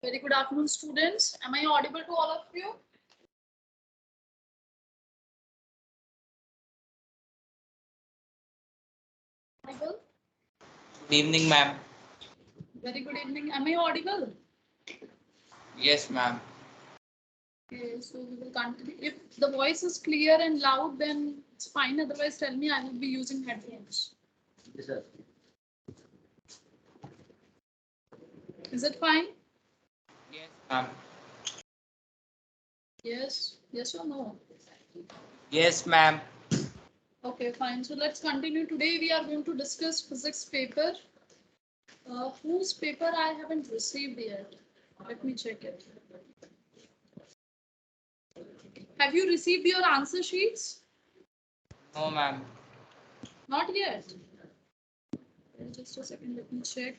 Very good afternoon, students. Am I audible to all of you? Audible? Good evening, ma'am. Very good evening. Am I audible? Yes, ma'am. Okay, so we will continue. If the voice is clear and loud, then it's fine. Otherwise, tell me, I will be using headphones. Yes, sir. Is it fine? Yes, ma'am. Yes. Yes or no? Yes, ma'am. Okay, fine. So let's continue. Today we are going to discuss physics paper. Whose paper I haven't received yet? Let me check it. Have you received your answer sheets? No, ma'am. Not yet. Just a second, let me check.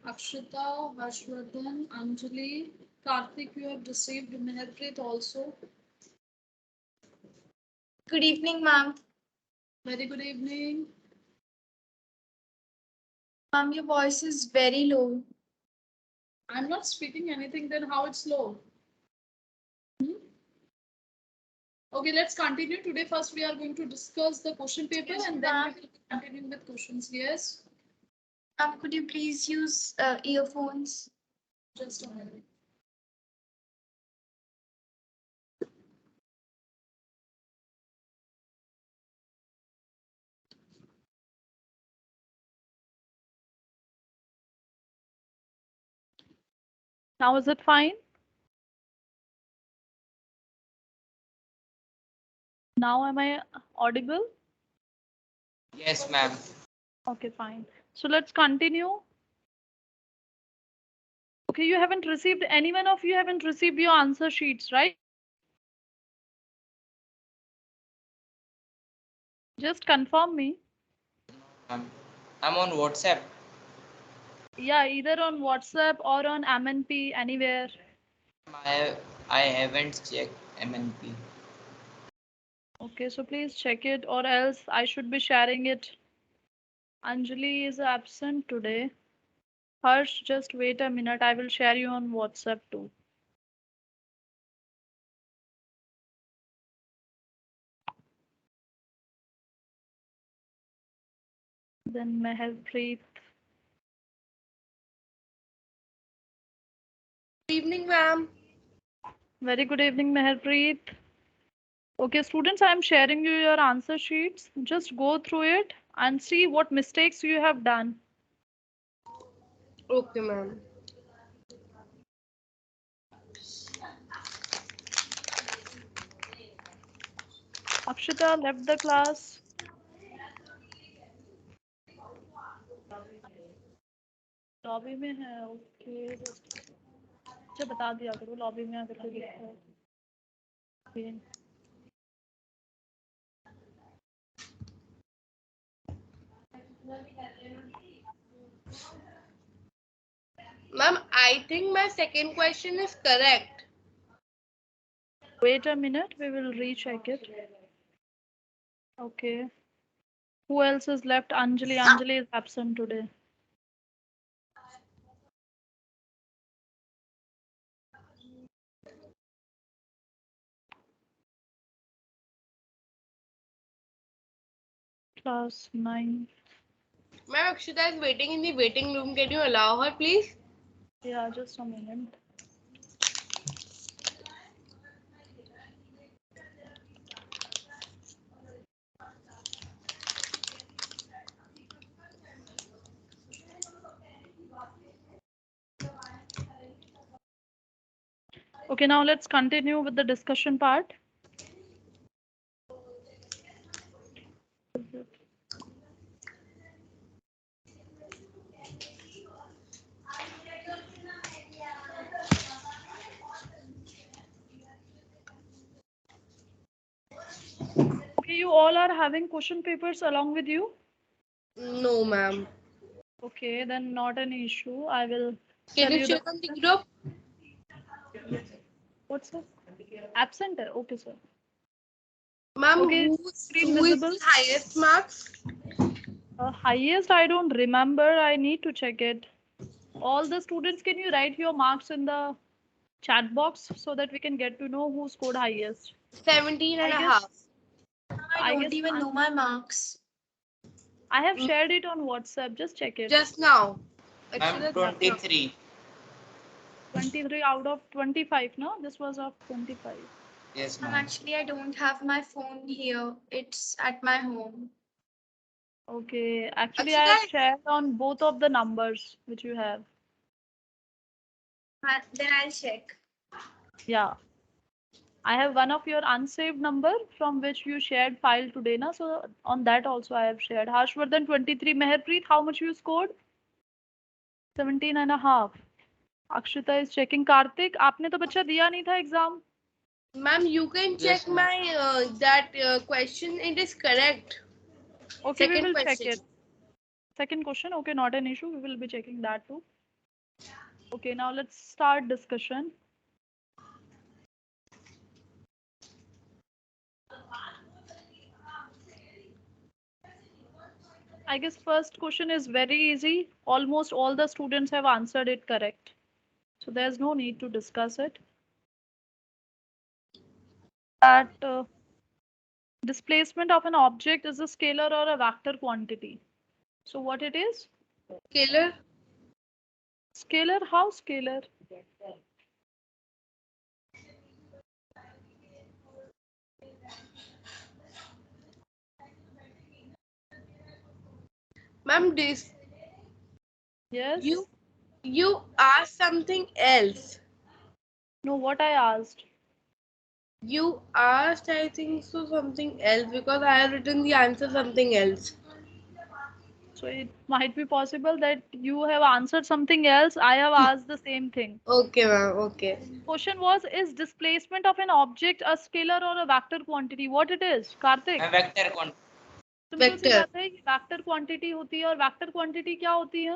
Akshita, Harshvardhan, Anjali, Karthik, you have received. Meherpreet also. Good evening, ma'am. Very good evening. Ma'am, your voice is very low. I'm not speaking anything, then how it's low? Okay, let's continue. Today, first we are going to discuss the question paper and then we will be continuing with questions. Yes? Ma'am, could you please use earphones? Just a minute. Now is it fine? Now am I audible? Yes, ma'am. Okay, fine. So let's continue. Okay, you haven't received, any one of you haven't received your answer sheets, right? Just confirm me. I'm on WhatsApp. Yeah, either on WhatsApp or on MNP, anywhere. I haven't checked MNP. Okay, so please check it or else I should be sharing it. Anjali is absent today. Harsh, just wait a minute. I will share you on WhatsApp too. Then Meherpreet. Good evening, ma'am. Very good evening, Meherpreet. Okay, students, I am sharing you your answer sheets. Just go through it and see what mistakes you have done. Okay, ma'am. Akshita left the class. Lobby में है okay अच्छा बता दिया करो lobby में अगर कोई दिखता है Okay. Ma'am, I think my second question is correct. Wait a minute, we will recheck it. Okay. Who else is left? Anjali. Anjali is absent today. Class 9. Ma'am, Akshita is waiting in the waiting room. Can you allow her, please? Yeah, just a minute. Okay, now let's continue with the discussion part. Okay, you all are having question papers along with you? No, ma'am. Okay, then not an issue. I will Can tell you you check on the group? what's that? Absent. Okay, sir. Ma'am, Okay, who screen is visible? the highest marks? Highest, I don't remember. I need to check it. All the students, can you write your marks in the chat box so that we can get to know who scored highest? 17 and I a guess half. I I don't guess even know my marks. I have shared it on WhatsApp. Just check it. Just now. Ma'am, Actually, just now. 23. 23 out of 25, no? This was of 25. Yes, Ma'am, ma'am. actually, I don't have my phone here. It's at my home. Okay, actually I have Akshita, shared on both of the numbers which you have. Then I'll check. Yeah. I have one of your unsaved number from which you shared file today, na? So on that also I have shared. Harshvardhan 23, Meherpreet, how much you scored? 17 and a half. Akshita is checking. Karthik, आपने तो बच्चा दिया नहीं था exam. ma'am, you can Yes, check ma'am. my that question. It is correct. Okay, we Second will check question. it. Second question, okay, not an issue. We will be checking that too. Okay, now let's start discussion. I guess first question is very easy. Almost all the students have answered it correct. So there's no need to discuss it. That displacement of an object is a scalar or a vector quantity. So what it is? Scalar. Scalar, how scalar? Ma'am, this Yes. you asked something else. No, what I asked. You asked, I think so, something else because I have written the answer something else. So it might be possible that you have answered something else. I have asked the same thing. Okay, ma'am. Okay. Question was, is displacement of an object a scalar or a vector quantity? What it is, Karthik? Ma'am, vector quantity. Simple सी Vector. बात है कि vector quantity होती है और vector quantity क्या होती है?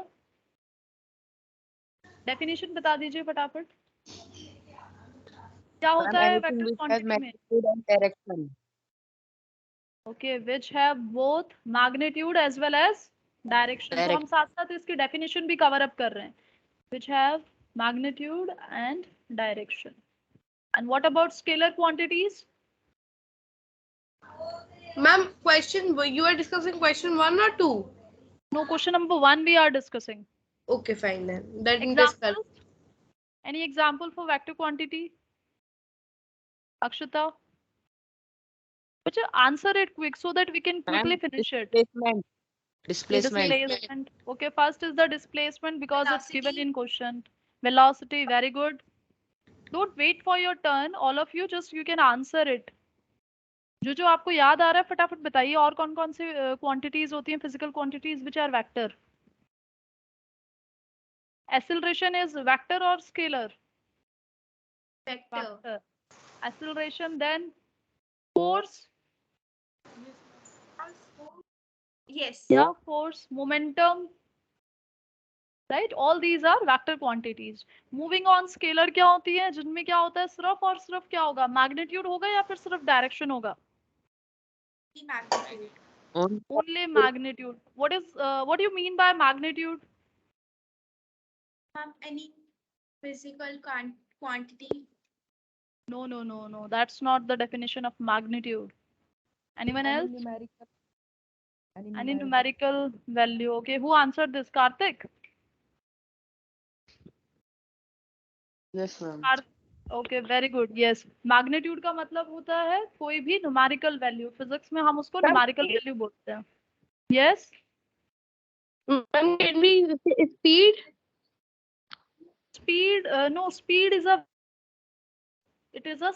डेफिनेशन बता दीजिए फटाफट. क्या होता है वेक्टर क्वांटिटी में? magnitude and direction. Okay, which have both magnitude as well as direction. तो हम साथ साथ इसकी डेफिनेशन भी कवर अप कर रहे हैं. Which have magnitude and direction. And what about scalar quantities? Ma'am, question, you are discussing question 1 or 2? No, question number 1 we are discussing. Okay, fine then. Then Example? discuss. Any example for vector quantity? Akshita? But answer it quick so that we can quickly finish it. Displacement. Displacement. Displacement. Okay, first is the displacement because it's given Velocity. in question. Velocity, very good. Don't wait for your turn. All of you, just you can answer it. जो आपको याद आ रहा है फटाफट बताइए. और कौन कौन से क्वांटिटीज होती हैं physical quantities which are vector? Acceleration is vector or scalar? Vector. Acceleration, then force. Yes. Yeah, force, momentum. Right, all these are vector quantities. Moving on, scalar क्या होती है? जिनमें क्या होता है? सिर्फ और सिर्फ क्या होगा? Magnitude होगा या फिर सिर्फ direction होगा? Magnitude. Only magnitude. What do you mean by magnitude? Any physical quantity. No. That's not the definition of magnitude. Anyone else? Any numerical value. Okay, who answered this? Karthik? Yes, ma'am. Okay, very good. Yes, magnitude का मतलब होता है कोई भी numerical value. Physics में हम उसको numerical value बोलते हैं. Yes. Can we say speed? Speed, no, speed is a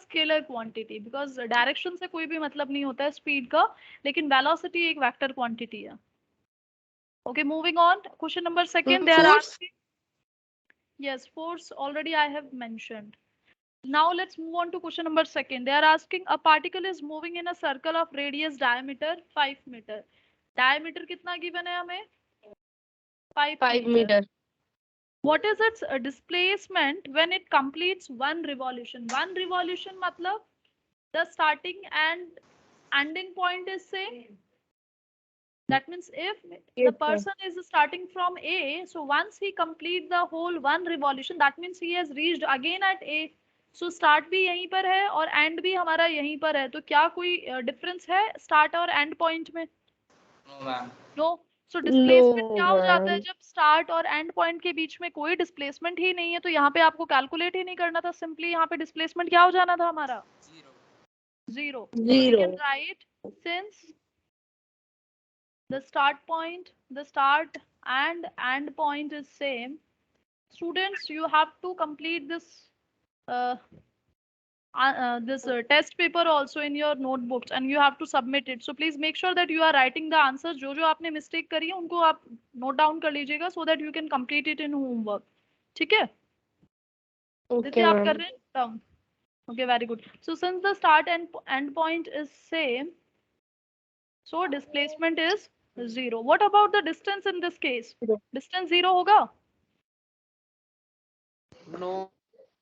scalar quantity because direction से कोई भी मतलब नहीं होता है स्पीड का, लेकिन वेलोसिटी एक वेक्टर क्वांटिटी है. Okay, moving on. Question number second, they are asking. Yes, force already I have mentioned. Now let's move on to question number second. They are asking a particle is moving in a circle of radius diameter 5 meter. Diameter कितना given है हमें? 5 meter. What is its displacement when it completes one revolution? One revolution मतलब the starting and ending point is same. That means if the Yes, sir. person is starting from A, so once he complete the whole one revolution, that means he has reached again at A. So start भी यहीं पर है और end भी हमारा यहीं पर है. तो क्या कोई difference है start और end point में? No, ma'am. No. So displacement No, क्या हो जाता है ma'am. जब start और end point के बीच में कोई displacement ही नहीं है, तो यहाँ पे आपको calculate ही नहीं करना था, simply यहाँ पे displacement क्या हो जाना था हमारा? Zero. Zero. So we can Zero. write, since the start and end point is same, students, you have to complete this test paper also in your notebooks and you have to submit it. So please make sure that you are writing the answers. जो आपने mistake करी है उनको आप note down कर लीजिएगा so that you can complete it in homework. ठीक है? Okay, दित्य आप कर ma'am. रहे हैं? Down. Okay, very good. So since the start and end point is same, so displacement is 0. What about the distance in this case? Zero. Distance 0 होगा? No.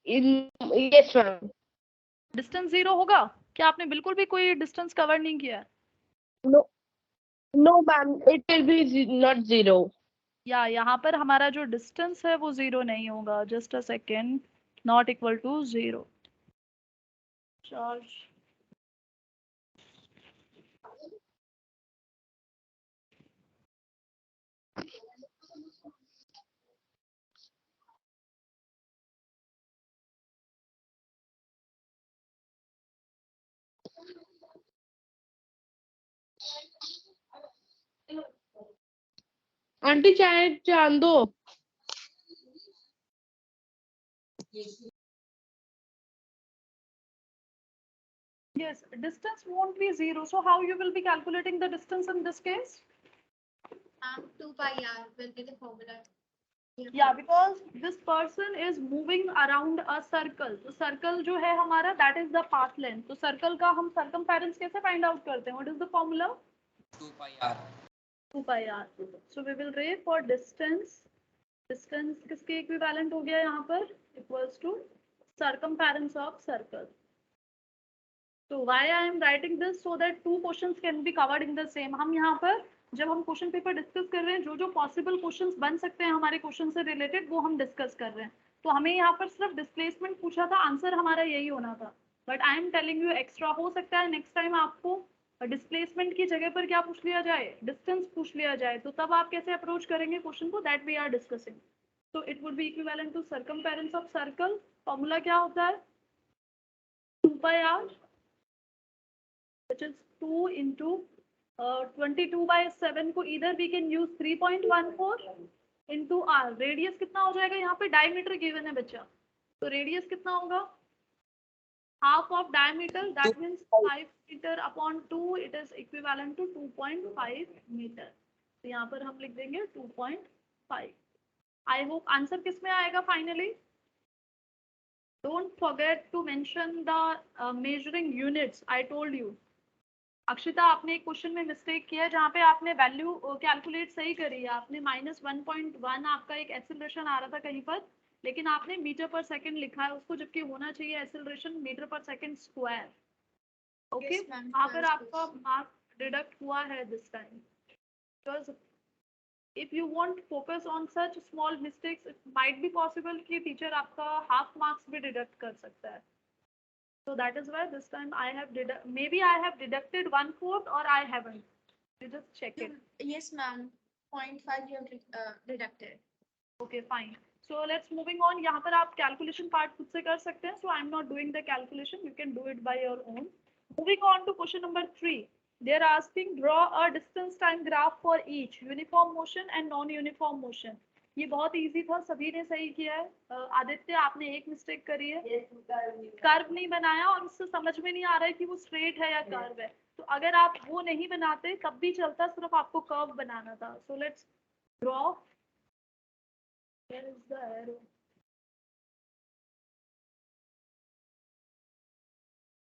Yes, ma'am. Distance 0 होगा? क्या आपने बिल्कुल भी कोई डिस्टेंस कवर नहीं किया है? No, no, ma'am. It will be not zero. या यहाँ पर हमारा जो डिस्टेंस है वो 0 नहीं होगा. Just a second. Not equal to 0. Charge. Aunty चाय जान दो. Yes, distance won't be 0. So how you will be calculating the distance in this case? 2 pi r will be the formula. Yeah, because this person is moving around a circle. तो circle जो है हमारा, that is the path length. तो circle का हम circumference कैसे find out करते हैं? What is the formula? 2 pi r. 2 pi r. So we will write for distance. Distance किसके equivalent हो गया यहाँ पर? Equals to circumference of circle. So why I am writing this? So that two questions can be covered in the same. हम यहाँ पर जब हम क्वेश्चन पेपर डिस्कस कर रहे हैं, जो जो पॉसिबल क्वेश्चंस बन सकते हैं हमारे क्वेश्चन से रिलेटेड, वो हम डिस्कस कर रहे हैं. तो हमें यहाँ पर सिर्फ डिस्प्लेसमेंट पूछा था, आंसर हमारा यही होना था. But I am telling you extra हो सकता है नेक्स्ट टाइम आपको डिस्प्लेसमेंट की जगह पर क्या पूछ लिया जाए, डिस्टेंस पूछ लिया जाए. तो तब आप कैसे अप्रोच करेंगे क्वेश्चन को, दैट वी आर डिस्कसिंग. तो it would be equivalent to circumference of circle. Formula क्या होता है? 2 pi r, which is 2 into 22 by 7 को either we can use 3.14 into r. Radius कितना हो जाएगा यहाँ पे? डायमीटर गिवन है बच्चा, तो रेडियस कितना होगा? Half of diameter, that means 5 metre upon 2, it is equivalent to 2.5 metre. तो यहाँ पर हम लिख देंगे 2.5. आई होप आंसर किस में आएगा finally? Don't forget to mention the measuring units. I told you. Akshita, आपने एक क्वेश्चन में मिस्टेक किया है जहाँ पे आपने वैल्यू कैलकुलेट सही करी है. आपने -1.1 आपका एक एक्सेलरेशन आ रहा था कहीं पर, लेकिन आपने मीटर पर सेकंड लिखा है उसको, जबकि होना चाहिए acceleration metre per second square. Okay, वहाँ पर आपका मार्क डिडक्ट हुआ है this time. Because if you won't focus on such small mistakes, it might be possible कि टीचर आपका हाफ मार्क्स भी डिडक्ट कर सकता है. So that is why this time I have maybe I have deducted 1/4 or I haven't. You just check it. Yes, ma'am. 0.5 you have deducted. Okay, fine. So let's moving on. यहाँ पर आप calculation part खुद से कर सकते हैं. So I'm not doing the calculation. You can do it by your own. Moving on to question number 3. They are asking draw a distance time graph for each uniform motion and non-uniform motion. ये बहुत easy था, सभी ने सही किया है. आदित्य, आपने एक मिस्टेक करी है, कर्व नहीं बनाया और उससे समझ में नहीं आ रहा है कि वो स्ट्रेट है या कर्व है. तो अगर आप वो नहीं बनाते तब भी चलता, सिर्फ आपको कर्व बनाना था. So let's draw. Where is the arrow?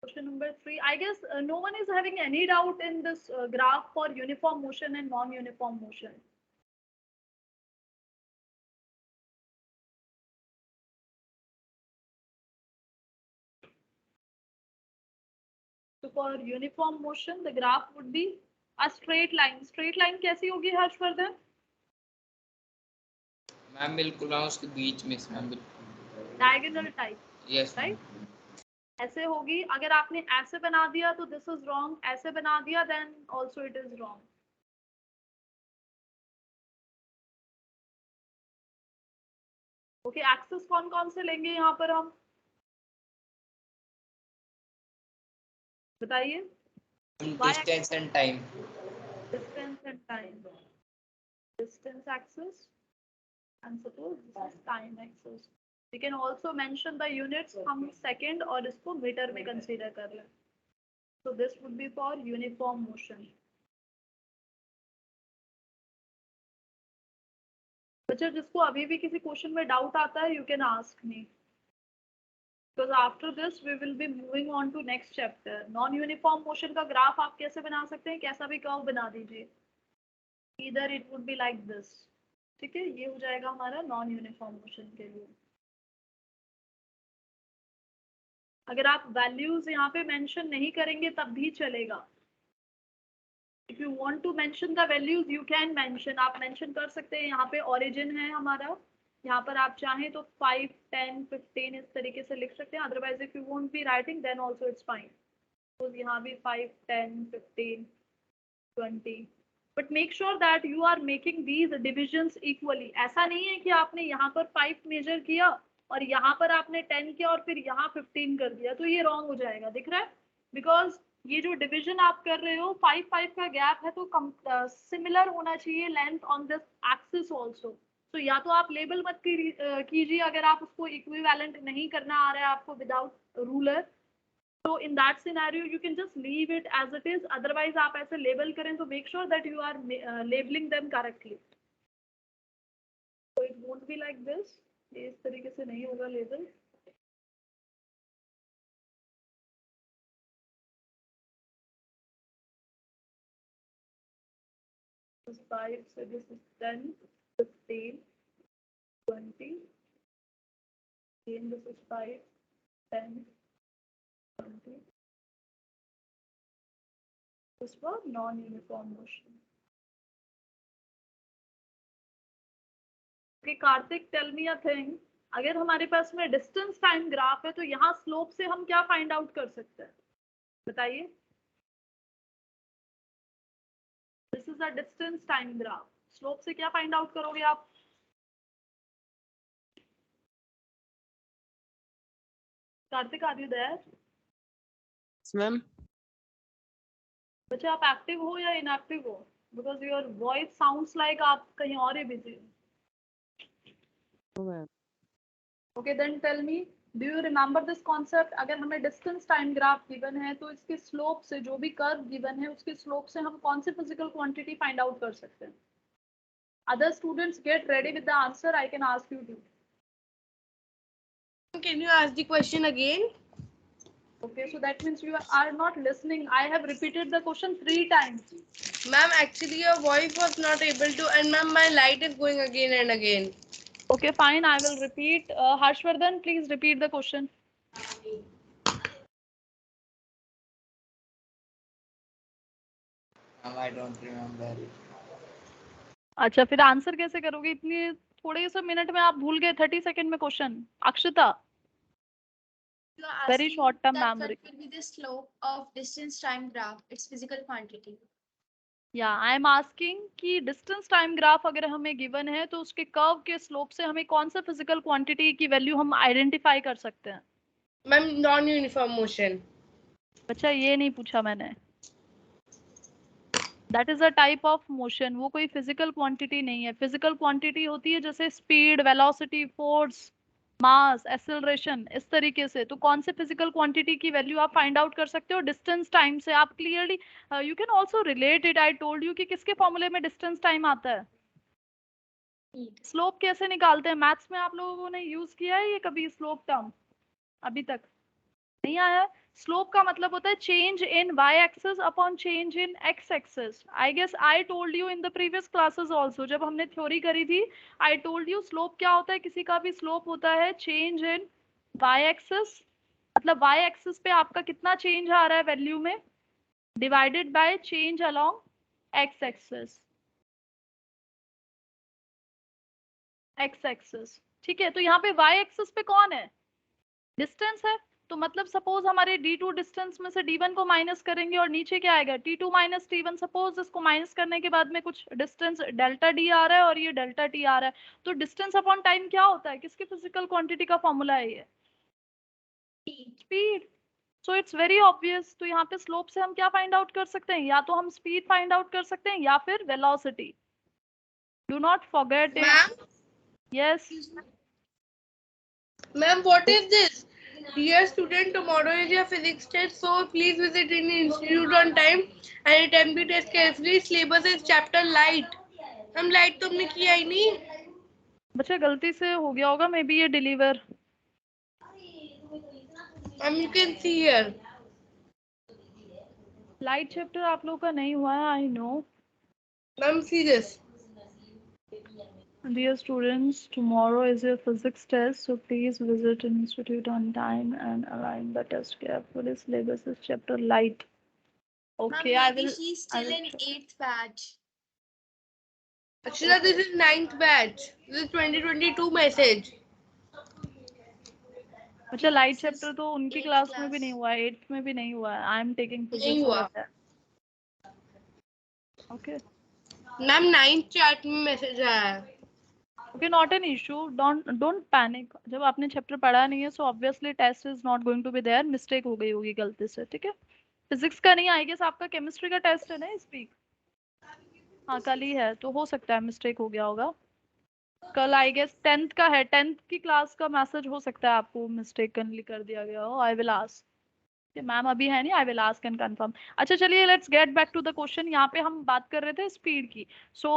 Question number 3. I guess no one is having any doubt in this graph for uniform motion and non-uniform motion. So for uniform motion, the graph would be A straight line कैसी होगी Harshvardhan? Ma'am बिल्कुल ma'am उसके बीच में से ma'am बिल्कुल diagonal type, yes right? ऐसे होगी. अगर आपने ऐसे बना दिया तो दिस इज रॉन्ग, ऐसे बना दिया then also it is wrong. Okay, axes कौन कौन से लेंगे यहाँ पर हम बताइए? Distance and time. Distance and time. Distance axis and suppose this is time axis. We can also mention the units. हम second और इसको मीटर में consider कर लें. So this would be for uniform motion. बच्चा जिसको अभी भी किसी क्वेश्चन में डाउट आता है, you can ask me. Because after this we will be moving on to next chapter. Non-uniform motion का ग्राफ आप कैसे बना सकते हैं? कैसा भी कर्व बना दीजिए. Either it would be like this. ठीक है, ये हो जाएगा हमारा नॉन यूनिफॉर्म मोशन के लिए. अगर आप वैल्यूज यहाँ पे मेंशन नहीं करेंगे तब भी चलेगा. If you want to mention the values you can mention. आप मेंशन कर सकते हैं. यहाँ पे ओरिजिन है हमारा. यहाँ पर आप चाहें तो 5, 10, 15 इस तरीके से लिख सकते हैं. Otherwise if you won't be writing then also it's fine. तो यहाँ भी 5, 10, 15, 20. But make sure that you are making these divisions equally. ऐसा नहीं है कि आपने यहाँ पर 5 मेजर किया और यहाँ पर आपने 10 किया और फिर यहाँ 15 कर दिया, तो ये रॉन्ग हो जाएगा. दिख रहा है? बिकॉज ये जो डिवीजन आप कर रहे हो 5 का गैप है, तो सिमिलर होना चाहिए length on this axis also. तो या तो आप लेबल मत कीजिए अगर आप उसको इक्विवेलेंट नहीं करना आ रहा है आपको without ruler. So in that scenario you can just leave it as it is. Otherwise आप ऐसे label करें तो make sure that you are labeling them correctly. So it won't be like this. ये इस तरीके से नहीं होगा label. This is 5, so this is 10, 15, 20. Again this is 5, 10, 20. This for non-uniform motion. Okay, Karthik, tell me a thing. अगर हमारे पास में distance time graph है तो यहाँ स्लोप से हम क्या फाइंड आउट कर सकते हैं बताइए? This is a distance time graph. Slope से क्या फाइंड आउट करोगे आप? Karthik, are you there? Ma'am बच्चे आप एक्टिव हो या इनएक्टिव हो? Because your voice sounds like आप कहीं और ही बिजी हो. Ma'am okay then tell me, do you remember this concept? अगर हमें डिस्टेंस टाइम ग्राफ गिवन है तो इसके स्लोप से, जो भी कर्व गिवन है उसके स्लोप से हम कौन सी फिजिकल क्वांटिटी फाइंड आउट कर सकते हैं? Other students get ready with the answer. I can ask you too. Can you ask the question again? Okay, so that means you are not listening. I have repeated the question 3 times. Ma'am, actually your voice was not able to, and ma'am, my light is going again and again. Okay, fine. I will repeat. Harshvardhan, please repeat the question. I don't remember. अच्छा, फिर answer कैसे करोगे? इतने थोड़े से minute में आप भूल गए. 30 सेकंड में question. Akshata, You are very asking short term that memory. what will be the slope of distance time graph, its physical quantity. या आई एम आस्किंग कि डिस्टेंस टाइम ग्राफ अगर हमें गिवन है तो उसके कर्व के slope से हमें कौन सा फिजिकल क्वांटिटी की वैल्यू हम आइडेंटिफाई कर सकते हैं? Ma'am, non-uniform motion. बच्चा, ये नहीं पूछा मैंने. That is a type of motion. वो कोई फिजिकल क्वांटिटी नहीं है. फिजिकल क्वांटिटी होती है जैसे स्पीड, वेलोसिटी, फोर्स, मास, एक्सेलरेशन, इस तरीके से. तो कौन से फिजिकल क्वांटिटी की वैल्यू आप फाइंड आउट कर सकते हो डिस्टेंस टाइम से? आप clearly you can also relate it. I told you कि किसके फॉर्मूले में डिस्टेंस टाइम आता है. स्लोप कैसे निकालते हैं? मैथ्स में आप लोगों ने यूज किया है ये कभी स्लोप टर्म? अभी तक नहीं आया. स्लोप का मतलब होता है change in y axis upon change in x axis. I guess I told you in the previous classes also, जब हमने थ्योरी करी थी. आई टोल्ड यू स्लोप क्या होता है. किसी का भी स्लोप होता है चेंज इन y एक्सिस, मतलब y एक्सिस पे आपका कितना चेंज आ रहा है वैल्यू में, divided by change along X axis, x axis, ठीक है। तो यहाँ पे वाई एक्सिस पे कौन है? डिस्टेंस है। तो मतलब सपोज हमारे d2 डिस्टेंस में से d1 को माइनस करेंगे और नीचे क्या आएगा t2 माइनस t1। सपोज इसको माइनस करने के बाद में कुछ डिस्टेंस डेल्टा d आ रहा है और ये डेल्टा t आ रहा है। तो डिस्टेंस अपॉन टाइम क्या होता है? किसकी फिजिकल क्वांटिटी का फॉर्मूला है ये? Speed. So it's very obvious. तो यहाँ पे स्लोप से हम क्या फाइंड आउट कर सकते हैं? या तो हम स्पीड फाइंड आउट कर सकते हैं या फिर velocity. Do not forget it. Ma'am, yes ma'am, what is this? Dear student, tomorrow is your physics test, so please visit in the institute on time and attempt the test carefully. Syllabus is chapter light. हम light तो हमने किया ही नहीं. बच्चा गलती से हो गया होगा मे बी ये deliver. You can see here. Light chapter आप लोगों का नहीं हुआ है, I know. Ma'am, see this. Dear students, tomorrow is your physics test, so please visit an institute on time and align the test carefully. Syllabus is chapter light. Okay, I will. She's I still will in 8th batch. Akshita, this is 9th batch. This is 2022 message. अच्छा light This is chapter तो उनकी 8th class में भी class. नहीं हुआ है, 8th में भी नहीं हुआ है। आई एम टेकिंग नहीं फिजिक्स हुआ. Over that. Okay ma'am 9th chat में मैसेज आया है. Okay, not an issue, don't panic. जब आपने चैप्टर पढ़ा नहीं है so obviously test is not going to be there. Mistake हो गई होगी गलती से, ठीक है। फिजिक्स का नहीं, आई गेस आपका केमिस्ट्री का टेस्ट है ना इस वीक? हाँ कल ही है, तो हो सकता है मिस्टेक हो गया होगा। कल आई गेस 10th का है, 10th की क्लास का मैसेज हो सकता है आपको मिस्टेकनली कर दिया गया हो। आई विल आस्क। मैम अभी है नहीं, I will ask and confirm. अच्छा चलिए let's get back to the question. यहाँ पे हम बात कर रहे थे स्पीड की। सो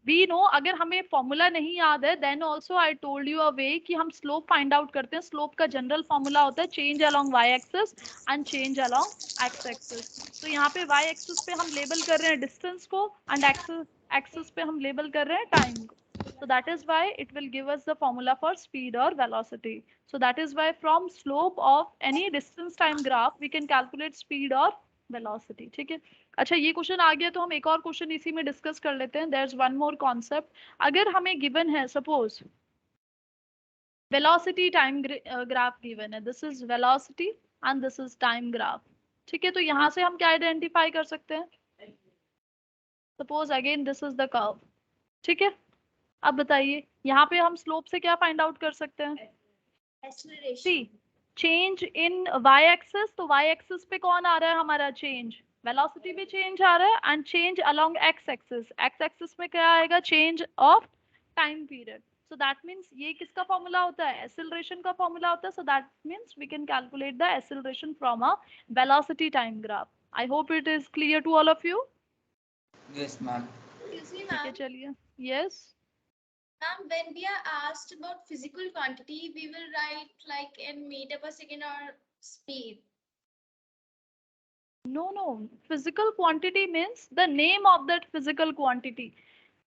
वी नो, अगर हमें फॉर्मूला नहीं याद है then also I told you a way कि हम स्लोप फाइंड आउट करते हैं। स्लोप का जनरल फॉर्मूला होता है change along Y axis and change along X axis. तो यहाँ पे वाई एक्सिस पे हम लेबल कर रहे हैं डिस्टेंस को एंड एक्सिस पे हम लेबल कर रहे हैं टाइम को। So that is why it will give us the formula for speed or velocity. So that is why from slope of any distance time graph we can calculate speed or velocity. ठीक है। अच्छा ये question आ गया तो हम एक और question इसी में डिस्कस कर लेते हैं। There's one more concept. अगर हमें given है suppose velocity time graph given है, this is velocity and this is time graph, ठीक है। तो यहाँ से हम क्या आइडेंटिफाई कर सकते हैं? Suppose again this is the curve, ठीक है। अब बताइए यहाँ पे हम स्लोप से क्या फाइंड आउट कर सकते हैं? सी चेंज इन वाई एक्सिस। तो वाई एक्सिस पे कौन आ रहा है हमारा चेंज? वेलोसिटी भी चेंज आ रहा है and change along X axis. X axis में क्या आएगा? Change of time period. So that means ये किसका फॉर्मूला होता है? एक्सेलरेशन का फॉर्मूला होता है। So that means we can calculate the acceleration from a velocity time graph. I hope it is clear to all of you. Yes, ma'am. Excuse me, ठीक है ma'am. चलिए। Yes Ma'am, when we are asked about physical quantity, we will write like in meter per second or speed. No, physical quantity means the name of that physical quantity.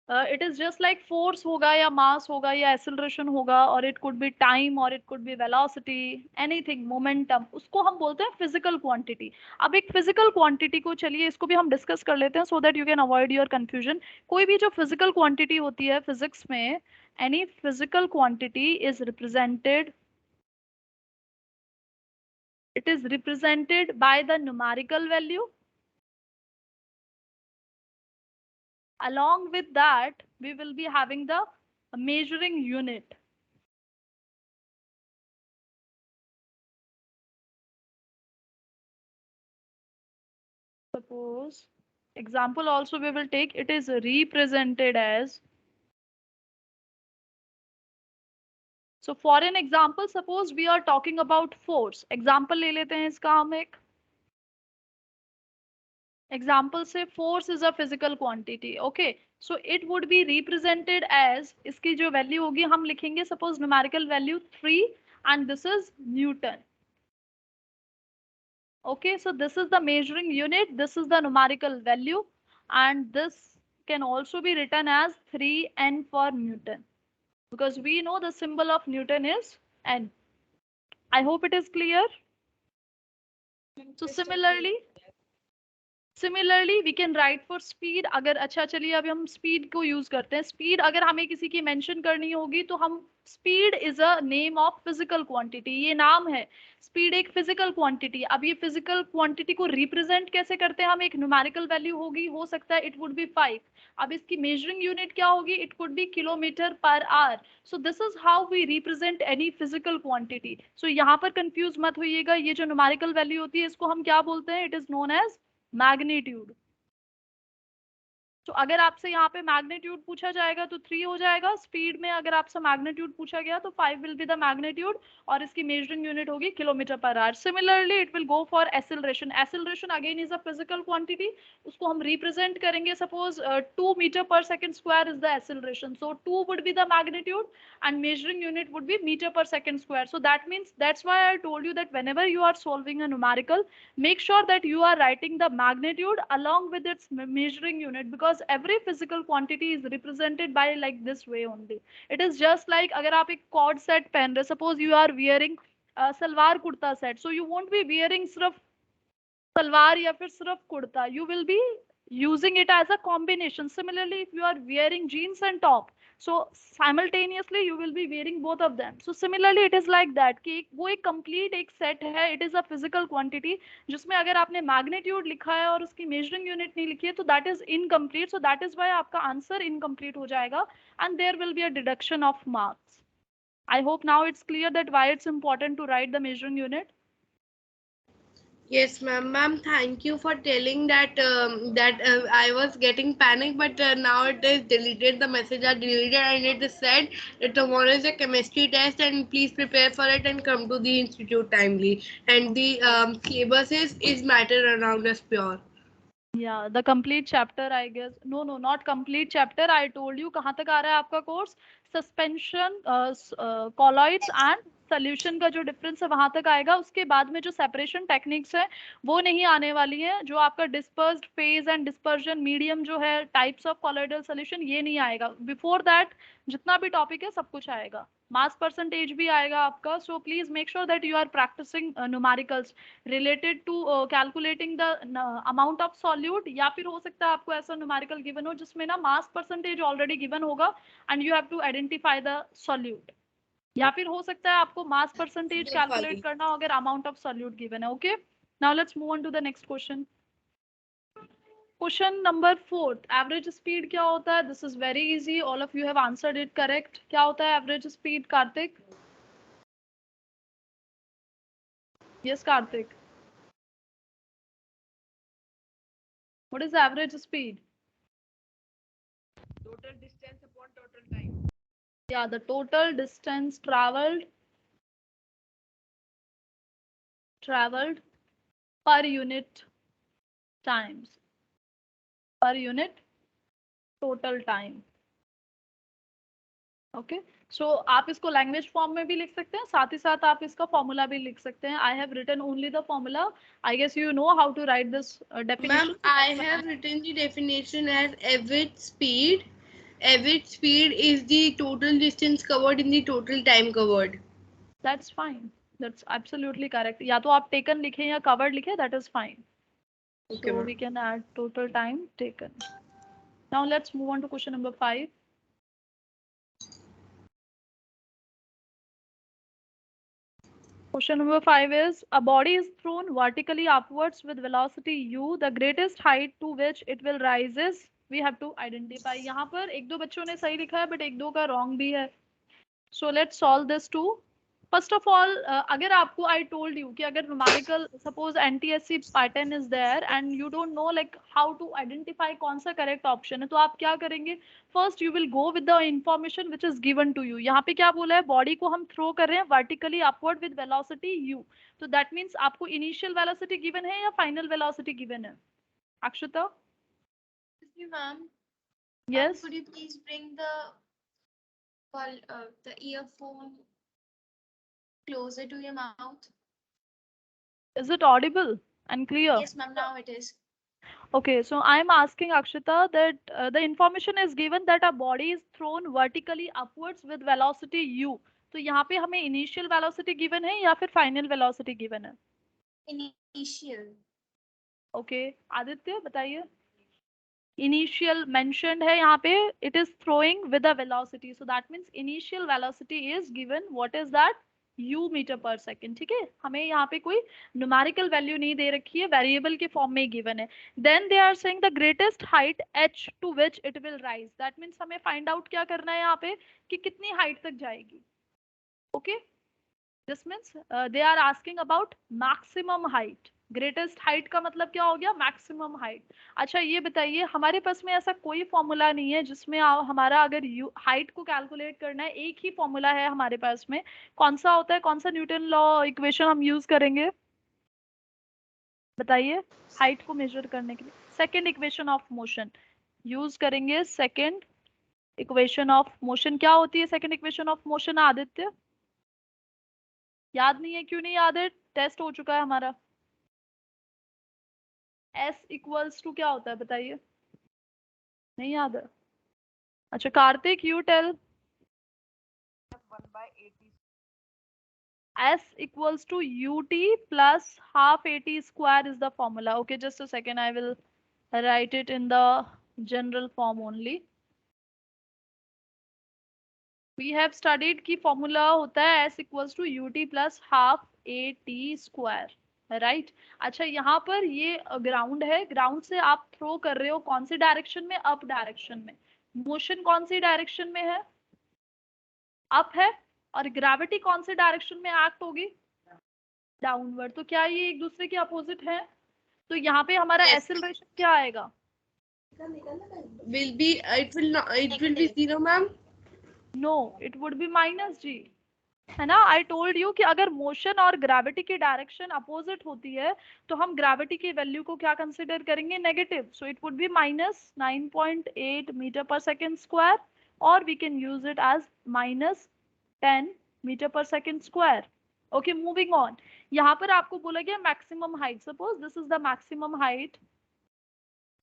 It is just like force होगा या mass होगा या acceleration होगा, or it could be time, or it could be velocity, anything, momentum, उसको हम बोलते हैं physical quantity. अब एक physical quantity को चलिए इसको भी हम discuss कर लेते हैं so that you can avoid your confusion. कोई भी जो physical quantity होती है physics में, any physical quantity is represented, it is represented by the numerical value. Along with that, we will be having the measuring unit. Suppose, example also we will take, it is represented as. So for an example, suppose we are talking about force. Example ले लेते हैं इसका हम एक. Example से force is a physical quantity. Okay. So it would be represented as, इसकी जो value होगी हम लिखेंगे suppose numerical value 3 and this is Newton. Okay, so this is the measuring unit, this is the numerical value, and this can also be written as 3n for Newton, because we know the symbol of Newton is n. I hope it is clear. So similarly, similarly we can write for speed, अगर अच्छा चलिए अभी हम speed को use करते हैं। Speed अगर हमें किसी की मेंशन करनी होगी तो हम speed is a name of physical quantity, ये नाम है। स्पीड एक फिजिकल क्वांटिटी। अब ये फिजिकल क्वांटिटी को रिप्रेजेंट कैसे करते हैं हम, एक न्यूमेरिकल वैल्यू होगी, हो सकता है इट वुड बी 5। अब इसकी मेजरिंग यूनिट क्या होगी, it could be kilometre per hour. So this is how we represent any physical quantity. सो यहाँ पर कंफ्यूज मत होइएगा, ये जो न्यूमेरिकल वैल्यू होती है इसको हम क्या बोलते हैं, it is known as magnitude. तो अगर आपसे यहाँ पे मैग्नीट्यूड पूछा जाएगा तो 3 हो जाएगा। स्पीड में अगर आपसे मैग्नीट्यूड पूछा गया तो 5 विल बी द मैग्नीट्यूड, और इसकी मेजरिंग यूनिट होगी kilometre per our. Similarly it will go for acceleration. Acceleration again is a physical quantity, उसको हम रिप्रेजेंट करेंगे। Suppose 2 metre per second square is the acceleration, so 2 would be the magnitude and measuring unit would be meter per second square. So that means, that's why I told you that whenever you are solving a numerical, make sure that you are writing the magnitude along with its measuring unit, because every physical quantity is represented by like this way only. It is just like अगर आप एक cord set पहन रहे, suppose you are wearing salwar kurta set, so you won't be wearing सिर्फ सलवार या फिर सिर्फ kurta, you will be using it as a combination. Similarly, if you are wearing jeans and top, so simultaneously you will be wearing both of them. So similarly it is like that कि वो एक complete एक set है, it is a physical quantity जिसमें अगर आपने magnitude लिखा है और उसकी measuring unit नहीं लिखी है तो that is incomplete. So that is why आपका answer incomplete हो जाएगा and there will be a deduction of marks. I hope now it's clear that why it's important to write the measuring unit. Yes, ma'am. Ma'am, thank you for telling that I was getting panic, but now it is deleted. The message are deleted, and it is said that tomorrow is a chemistry test, and please prepare for it and come to the institute timely. And the syllabus is matter around us pure. Yeah, the complete chapter, I guess. No, no, not complete chapter. I told you कहाँ तक आ रहा है आपका course, suspension, colloids and solution का जो difference है वहां तक आएगा। उसके बाद में जो सेपरेशन टेक्निक्स है वो नहीं आने वाली है। जो आपका dispersed phase and dispersion medium जो है, टाइप्स ऑफ कॉलॉइडल सोल्यूशन, ये नहीं आएगा। बिफोर दैट जितना भी टॉपिक है सब कुछ आएगा, मास परसेंटेज भी आएगा आपका। So please make sure that you are practising numericals related to calculating the amount of solute, या फिर हो सकता है आपको ऐसा न्यूमेरिकल गिवन हो जिसमें ना मास परसेंटेज ऑलरेडी गिवन होगा and you have to identify the solute, या फिर हो सकता है आपको मास परसेंटेज कैलकुलेट करना हो अगर अमाउंट ऑफ सॉल्यूट गिवन है। Okay, now let's move on to the next question. Question number 4, average speed क्या होता है? This is very easy, all of you have answered it correct. क्या होता है average speed, Karthik? Yes Karthik, what is average speed? Total distance upon total time. Yeah, the total distance traveled per unit times, per unit total time. Okay, so आप इसको language form में भी लिख सकते हैं, साथ ही साथ आप इसका फॉर्मूला भी लिख सकते हैं। I have written only the formula, I guess you know how to write this definition. Ma'am, I have written the definition as average speed. Average speed is the total distance covered in the total time covered. That's fine, that's absolutely correct. या तो आप taken लिखें या covered लिखें, that is fine. Okay, so ma'am. We can add total time taken. Now let's move on to question number 5। Question number 5 is, a body is thrown vertically upwards with velocity u. The greatest height to which it will rise is, we have to identify. यहाँ पर एक दो बच्चों ने सही लिखा है but एक दो का wrong भी है। So let's solve this too. First of all, अगर आपको I told you कि अगर numerical suppose NTSC pattern is there and you don't know like how to identify कौन सा correct option है, तो आप क्या करेंगे? First you will go with the information which is given to you. यहाँ पे क्या बोला है, बॉडी को हम थ्रो कर रहे हैं vertically upward with velocity u. तो that means आपको initial velocity given है या final velocity given है? अक्षता? Ma'am, Yes. could you please bring the earphone closer to your mouth? Is it audible and clear? Yes, ma'am, now it is. Okay, so I'm asking Akshita that the information is given that a body is thrown vertically upwards with velocity u. तो यहाँ पे हमें initial velocity given है या फिर final velocity given है? Initial. Okay Aditya बताइए। Initial mentioned है यहाँ पे, it is throwing with a velocity, so that means initial velocity is given, what is that, u metre per second. ठीक है, हमें यहाँ पे कोई न्यूमेरिकल वैल्यू नहीं दे रखी है, वेरिएबल के फॉर्म में गिवन है। Then they are saying the greatest height h to which it will rise, that means हमें फाइंड आउट क्या करना है यहाँ पे कि कितनी हाइट तक जाएगी। Okay, this means they are asking about maximum height. Greatest height का मतलब क्या हो गया, मैक्सिमम हाइट। अच्छा ये बताइए, हमारे पास में ऐसा कोई फॉर्मूला नहीं है जिसमें हमारा अगर हाइट को कैलकुलेट करना है, एक ही फॉर्मूला है हमारे पास में। कौन सा होता है, कौन सा न्यूटन लॉ इक्वेशन हम यूज करेंगे बताइए हाइट को मेजर करने के लिए? Second equation of motion use करेंगे। सेकेंड इक्वेशन ऑफ मोशन क्या होती है, second equation of motion Aditya? याद नहीं है, क्यों नहीं याद है, टेस्ट हो चुका है हमारा। S इक्वल्स टू क्या होता है बताइए, नहीं याद है? अच्छा Karthik you tell. S equals to ut plus half at square is the formula. Okay, just a second, I will write it in the general form only. We have studied कि formula होता है S equals to ut plus half at square, right? अच्छा यहाँ पर ये ground है, ground से आप थ्रो कर रहे हो कौन सी डायरेक्शन में, अप डायरेक्शन में। मोशन कौन सी डायरेक्शन में है, अप है, और ग्रेविटी कौन से डायरेक्शन में एक्ट होगी, डाउनवर्ड। तो क्या ये एक दूसरे के अपोजिट है? तो यहाँ पे हमारा Yes. एक्सेलरेशन क्या आएगा, it will be 0 ma'am. No it would be minus g, है ना? आई टोल्ड यू कि अगर मोशन और ग्रेविटी की डायरेक्शन अपोजिट होती है तो हम ग्रेविटी की वैल्यू को क्या कंसिडर करेंगे, negative. So it would be minus 9.8 metre per second square, और we can use it as minus 10 metre per second square. Okay moving on, यहाँ पर आपको बोला गया maximum height, suppose this is the maximum height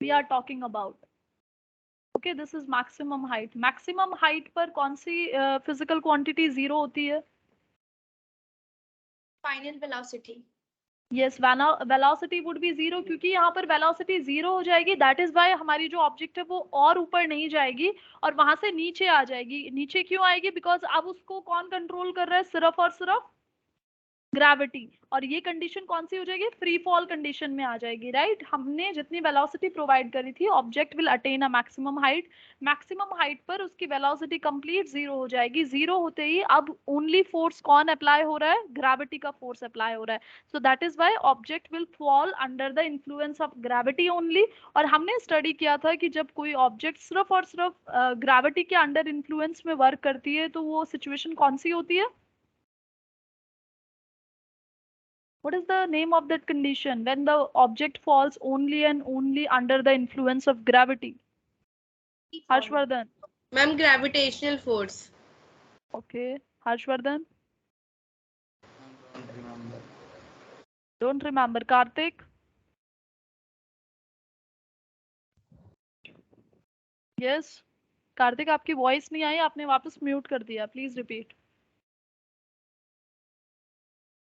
we are talking about. Okay this is maximum height. Maximum height पर कौन सी physical quantity zero होती है? Final velocity. Yes, velocity would be zero, क्योंकि यहाँ पर वेलोसिटी जीरो हो जाएगी, दैट इज वाई हमारी जो ऑब्जेक्ट है वो और ऊपर नहीं जाएगी और वहां से नीचे आ जाएगी। नीचे क्यों आएगी, बिकॉज अब उसको कौन कंट्रोल कर रहा है, सिर्फ और सिर्फ ग्रेविटी। और ये कंडीशन कौन सी हो जाएगी, फ्री फॉल कंडीशन में आ जाएगी, राइट? हमने जितनी वेलोसिटी प्रोवाइड करी थी, object will attain a maximum height, maximum height पर उसकी वेलोसिटी कंप्लीट जीरो हो जाएगी। जीरो होते ही अब ओनली फोर्स कौन अप्लाई हो रहा है, ग्रेविटी का फोर्स अप्लाई हो रहा है। So that is why object will fall under the influence of gravity only. और हमने स्टडी किया था कि जब कोई ऑब्जेक्ट सिर्फ और सिर्फ ग्रेविटी के अंडर इन्फ्लुएंस में वर्क करती है तो वो सिचुएशन कौन सी होती है? What is the name of that condition when the object falls only and only under the influence of gravity? Harshvardhan. Ma'am gravitational force. Okay. Harshvardhan. Don't remember. Don't remember. Karthik. Yes. Karthik आपकी voice नहीं आई, आपने वापस mute कर दिया, please repeat.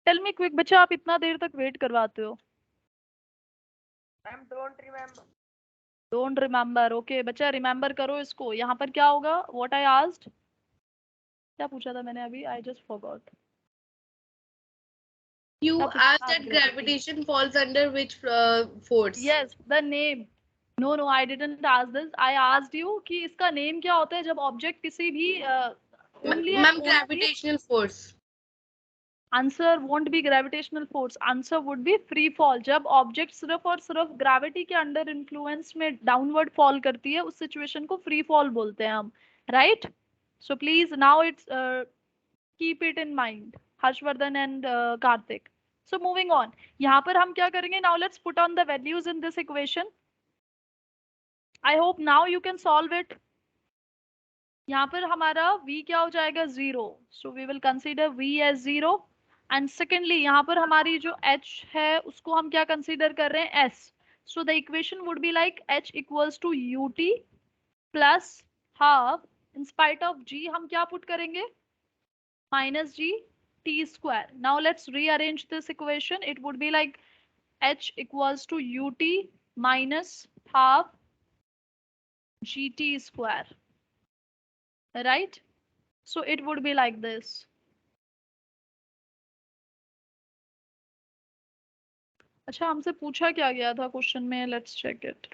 Tell me quick, बच्चा आप इतना देर तक वेट करवाते हो। Ma'am don't remember. Don't remember, okay बच्चा रिमेम्बर करो इसको। यहाँ पर क्या होगा, व्हाट आई आस्क्ड, क्या पूछा था मैंने अभी, आई जस्ट फॉरगॉट। You क्या पूछा asked था that आपने? gravitation falls under which force? Yes, the name. No, no, I didn't ask this. I asked you कि इसका नेम क्या होता है जब ऑब्जेक्ट किसी भी only and ma'am only. Gravitational force. Answer won't be gravitational force. Answer would be free fall. जब object सिर्फ और सिर्फ ग्रेविटी के अंडर इन्फ्लुएंस में डाउनवर्ड फॉल करती है, उस सिचुएशन को फ्री फॉल बोलते हैं हम, right? So please now it's keep it in mind, Harshvardhan and Kartik. So moving on, यहाँ पर हम क्या करेंगे, now let's put on the values in this equation. I hope now you can solve it. यहाँ पर हमारा v क्या हो जाएगा, 0. So we will consider v as 0. And secondly यहाँ पर हमारी जो h है उसको हम क्या consider कर रहे हैं, s. So the equation would be like h equals to ut plus half, in spite of g हम क्या put करेंगे, minus g t square. Now let's rearrange this equation. It would be like h equals to ut minus half gt square, right? So it would be like this. अच्छा, हमसे पूछा क्या गया था question में? Let's check it.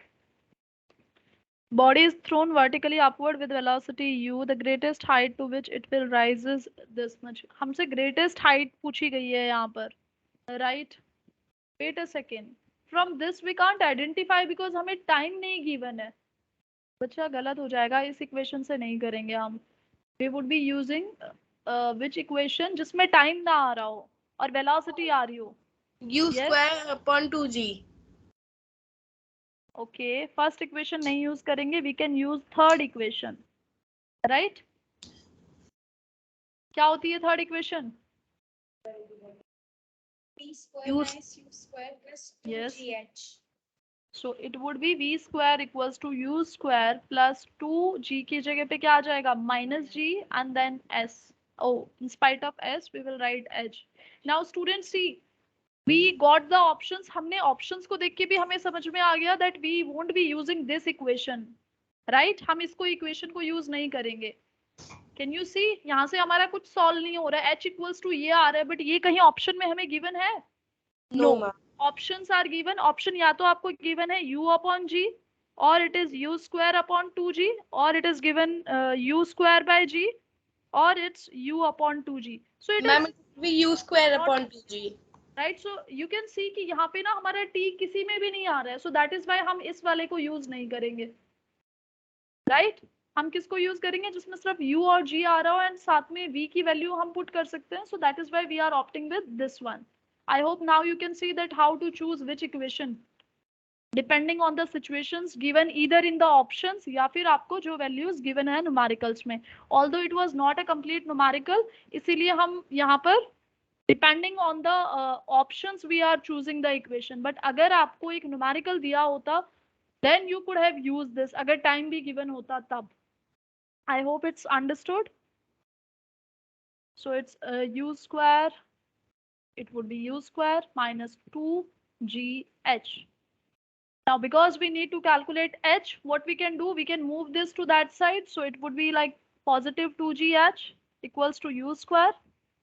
Body is thrown vertically upward with velocity u. The greatest height to which it will rise is this much. हमसे greatest height पूछी गई है यहाँ पर, right? Wait a second. From this we can't identify because हमें time नहीं given है. बच्चा गलत हो जाएगा, इस इक्वेशन से नहीं करेंगे हम. We would be using which equation जिसमें time ना आ रहा हो और velocity आ रही हो. U Yes. square upon 2G. Okay, first equation नहीं यूज करेंगे. We can use third equation, right? क्या होती है third equation? V square U- minus U square plus Yes. 2GH. So it would be v square equals to u square plus 2g की जगह पे क्या आ जाएगा? minus g and then s. Oh, in spite of s, we will write h. Now students see, we got the options. हमने options को देख के भी हमें समझ में आ गया that we won't be using this equation, right? हम इसको equation को use नहीं करेंगे. Can you see? यहाँ से हमारा कुछ solve नहीं हो रहा है. h equals to ये आ रहा है, but ये कहीं option में हमें given है? No, ma'am. Options are given. Option या तो आपको given है u upon g, or it is u square upon 2g, or it is given u square by g, or it's u upon 2g. So it Ma'am, is it will be U square not- upon 2G. right. So you can see कि यहाँ पे ना हमारा t किसी में भी नहीं आ रहा है. So that is why हम इस वाले को use नहीं करेंगे, right? हम किसको use करेंगे? जिसमें सिर्फ u और g आ रहा हो and साथ में v की value हम put कर सकते हैं. So that is why we are opting with this one. I hope now you can see that how to choose which equation depending on the situations given either in the options या फिर आपको जो values given है numericals में. Although it was not a complete numerical, इसीलिए हम यहाँ पर depending on the options we are choosing the equation. But अगर आपको एक numerical दिया होता, then you could have used this. अगर time भी given होता तब. I hope it's understood. So it's u square. It would be u square minus 2gh. Now, because we need to calculate h, what we can do, we can move this to that side. So it would be like positive 2gh equals to u square.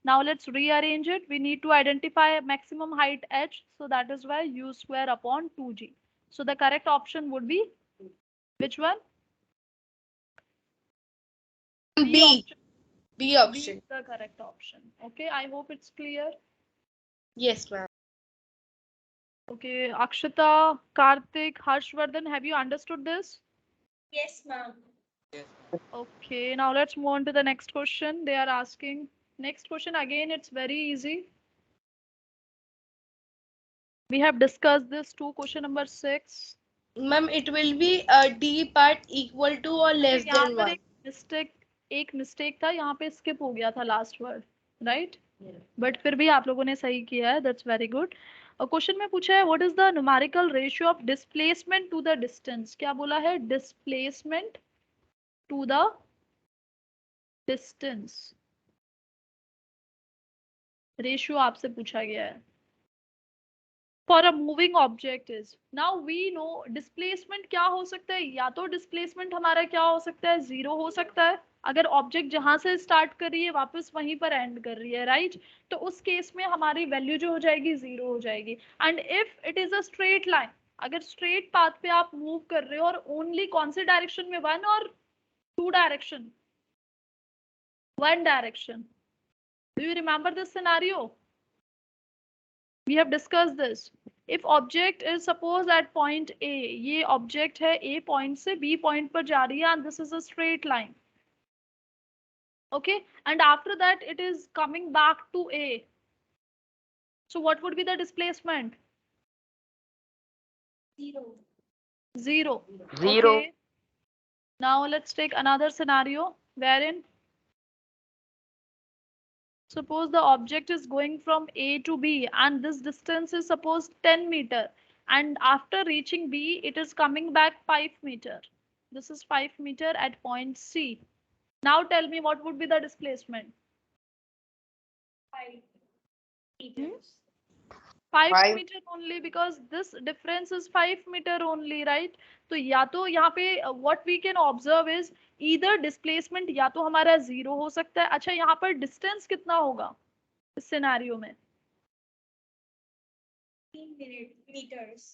Now let's rearrange it. We need to identify maximum height h. So that is why u square upon 2g. So the correct option would be which one? B. Option. B B option. is the correct option. Okay, I hope it's clear. Yes, ma'am. Okay, Akshita, Karthik, Harshvardhan, have you understood this? Yes, ma'am. Yes. Okay, now let's move on to the next question. They are asking. Next question, again, it's very easy. We have discussed this to question number 6. Ma'am, it will be D part equal to or less यहाँ than पर 1. एक mistake था, यहाँ पे skip हो गया था last word, right? But फिर भी आप लोगों ने सही किया है, that's very good. और क्वेश्चन में पूछा है what is the numerical ratio of displacement to the distance? क्या बोला है? Displacement to the distance. Ratio आपसे पूछा गया है. For a moving object is. Now we know displacement क्या हो सकता है? या तो displacement हमारा क्या हो सकता है? 0 हो सकता है. अगर ऑब्जेक्ट जहां से स्टार्ट कर रही है वापस वहीं पर एंड कर रही है, राइट? तो उस केस में हमारी वैल्यू जो हो जाएगी 0 हो जाएगी. And if it is a straight line, अगर स्ट्रेट पाथ पे आप मूव कर रहे हो और ओनली कौन से डायरेक्शन में, 1 और 2 direction? 1 direction. Do you remember this scenario? We have discussed this. If object is suppose at point A, ये object है A point से B point पर जा रही है and this is a straight line. Okay, and after that it is coming back to A. So what would be the displacement? 0. 0. 0. Okay. Now let's take another scenario wherein suppose the object is going from A to B and this distance is suppose 10 meter, and after reaching B it is coming back 5 meter. This is 5 meter at point C. Now tell me what would be the displacement? 5 meters. 5 Five. meter only, because this difference is 5 meter only, right? तो या तो यहाँ पे what we can observe is either displacement या तो हमारा 0 हो सकता है. अच्छा, यहाँ पर distance कितना होगा इस सिनेरियो में? 15 meters.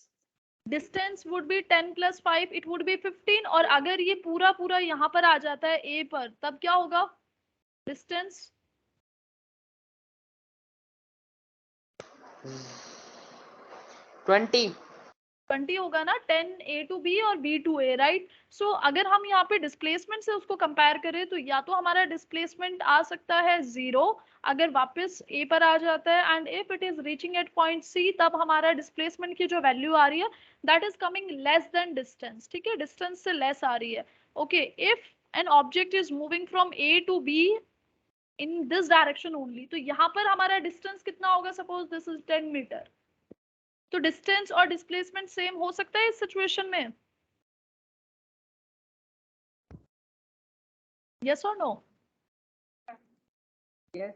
Distance would be 10 + 5, it would B 15. और अगर ये पूरा पूरा यहाँ पर आ जाता है ए पर, तब क्या होगा डिस्टेंस? 20 होगा ना. 10 A to B और B to A, राइट? सो अगर हम यहाँ पे डिस्प्लेसमेंट से उसको कंपेयर करें तो या तो हमारा डिस्प्लेसमेंट आ सकता है 0 अगर वापस A पर आ जाता है, and if it is reaching at point C, तब हमारा डिस्प्लेसमेंट की जो वैल्यू आ रही है that is coming less than distance. ठीक है, डिस्टेंस से लेस आ रही है. Okay, if an object is moving from A to B इन दिस डायरेक्शन ओनली, तो यहाँ पर हमारा डिस्टेंस कितना होगा? Suppose this is 10 metre. तो डिस्टेंस और डिस्प्लेसमेंट सेम हो सकता है इस सिचुएशन में? यस और नो?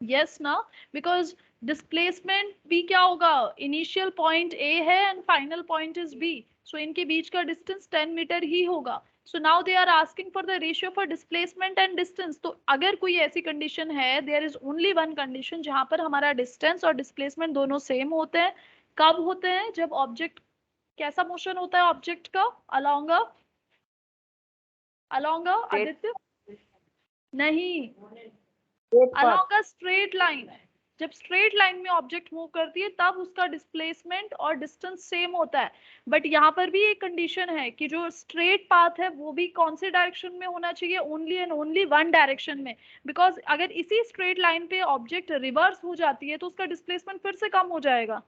यस ना, बिकॉज डिस्प्लेसमेंट भी क्या होगा? इनिशियल पॉइंट ए है and final point is B, so इनके बीच का डिस्टेंस 10 मीटर ही होगा. So now they are asking for the ratio for displacement and distance. तो अगर कोई ऐसी कंडीशन है, there is only one condition जहां पर हमारा डिस्टेंस और डिस्प्लेसमेंट दोनों सेम होते हैं. कब होते हैं? जब ऑब्जेक्ट, कैसा मोशन होता है ऑब्जेक्ट का? अलोंग आदित्य? नहीं, अलोंग अ स्ट्रेट लाइन. जब स्ट्रेट लाइन में ऑब्जेक्ट मूव करती है तब उसका डिस्प्लेसमेंट और डिस्टेंस सेम होता है. बट यहाँ पर भी एक कंडीशन है कि जो स्ट्रेट पाथ है वो भी कौन से डायरेक्शन में होना चाहिए? Only and only one direction में. बिकॉज अगर इसी स्ट्रेट लाइन पे ऑब्जेक्ट रिवर्स हो जाती है तो उसका डिस्प्लेसमेंट फिर से कम हो जाएगा.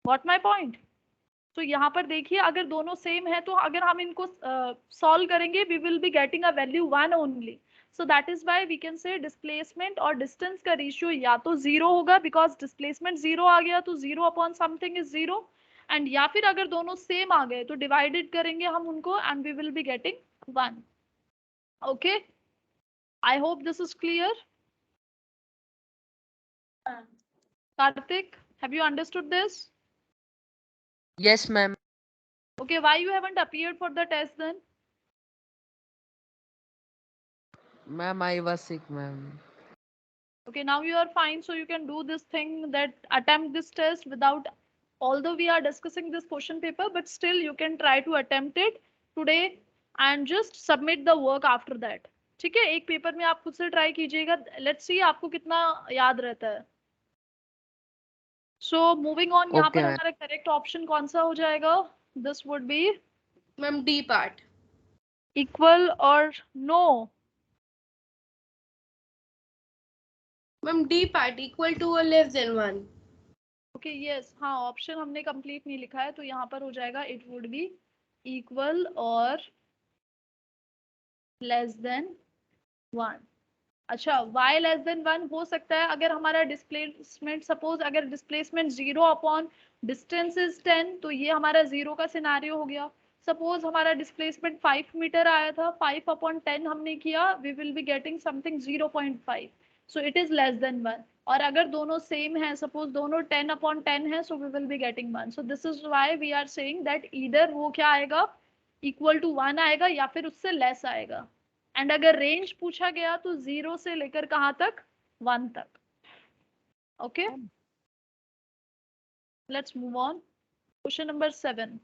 What my point? तो यहाँ पर देखिए, अगर दोनों सेम है तो अगर हम इनको सॉल्व करेंगे we will be getting a value 1 only. So that is why we can say displacement और डिस्टेंस का रेशियो या तो 0 होगा, बिकॉज डिस्प्लेसमेंट 0 आ गया तो 0 अपॉन समथिंग इज 0, एंड या फिर अगर दोनों सेम आ गए तो डिवाइडेड करेंगे हम उनको and we will be getting 1. Okay, I hope this is clear. Karthik, have you understood this? Yes, ma'am. Okay, why you haven't appeared for the test then? Ma'am, I was sick, ma'am. Okay, now you are fine, so you can do this thing, that attempt this test without, although we are discussing this question paper, but still you can try to attempt it today and just submit the work after that. ठीक है, एक paper में आप खुद से try कीजिएगा. Let's see आपको कितना याद रहता है. सो मूविंग ऑन, यहाँ पर हमारा करेक्ट ऑप्शन कौन सा हो जाएगा? This would be ma'am D part. Equal or no? Ma'am D part equal to or less than 1. Okay, yes. हाँ, ऑप्शन हमने कंप्लीट नहीं लिखा है तो यहाँ पर हो जाएगा it would be equal or less than 1. अच्छा, y लेस देन 1 हो सकता है अगर हमारा डिस्प्लेसमेंट, सपोज अगर डिस्प्लेसमेंट 0 अपॉन डिस्टेंस इज 10, तो ये हमारा 0 का सिनारियो हो गया. सपोज हमारा डिस्प्लेसमेंट 5 मीटर आया था, 5 अपॉन 10 हमने किया, we will be getting something 0.5, so it is less than 1. और अगर दोनों सेम है, सपोज दोनों 10 अपॉन 10 है, so we will be getting 1. So this is why we are saying that either वो क्या आएगा, इक्वल टू 1 आएगा या फिर उससे लेस आएगा. एंड अगर रेंज पूछा गया तो 0 से लेकर कहां तक? 1 तक. Okay, let's move on. Question number 7.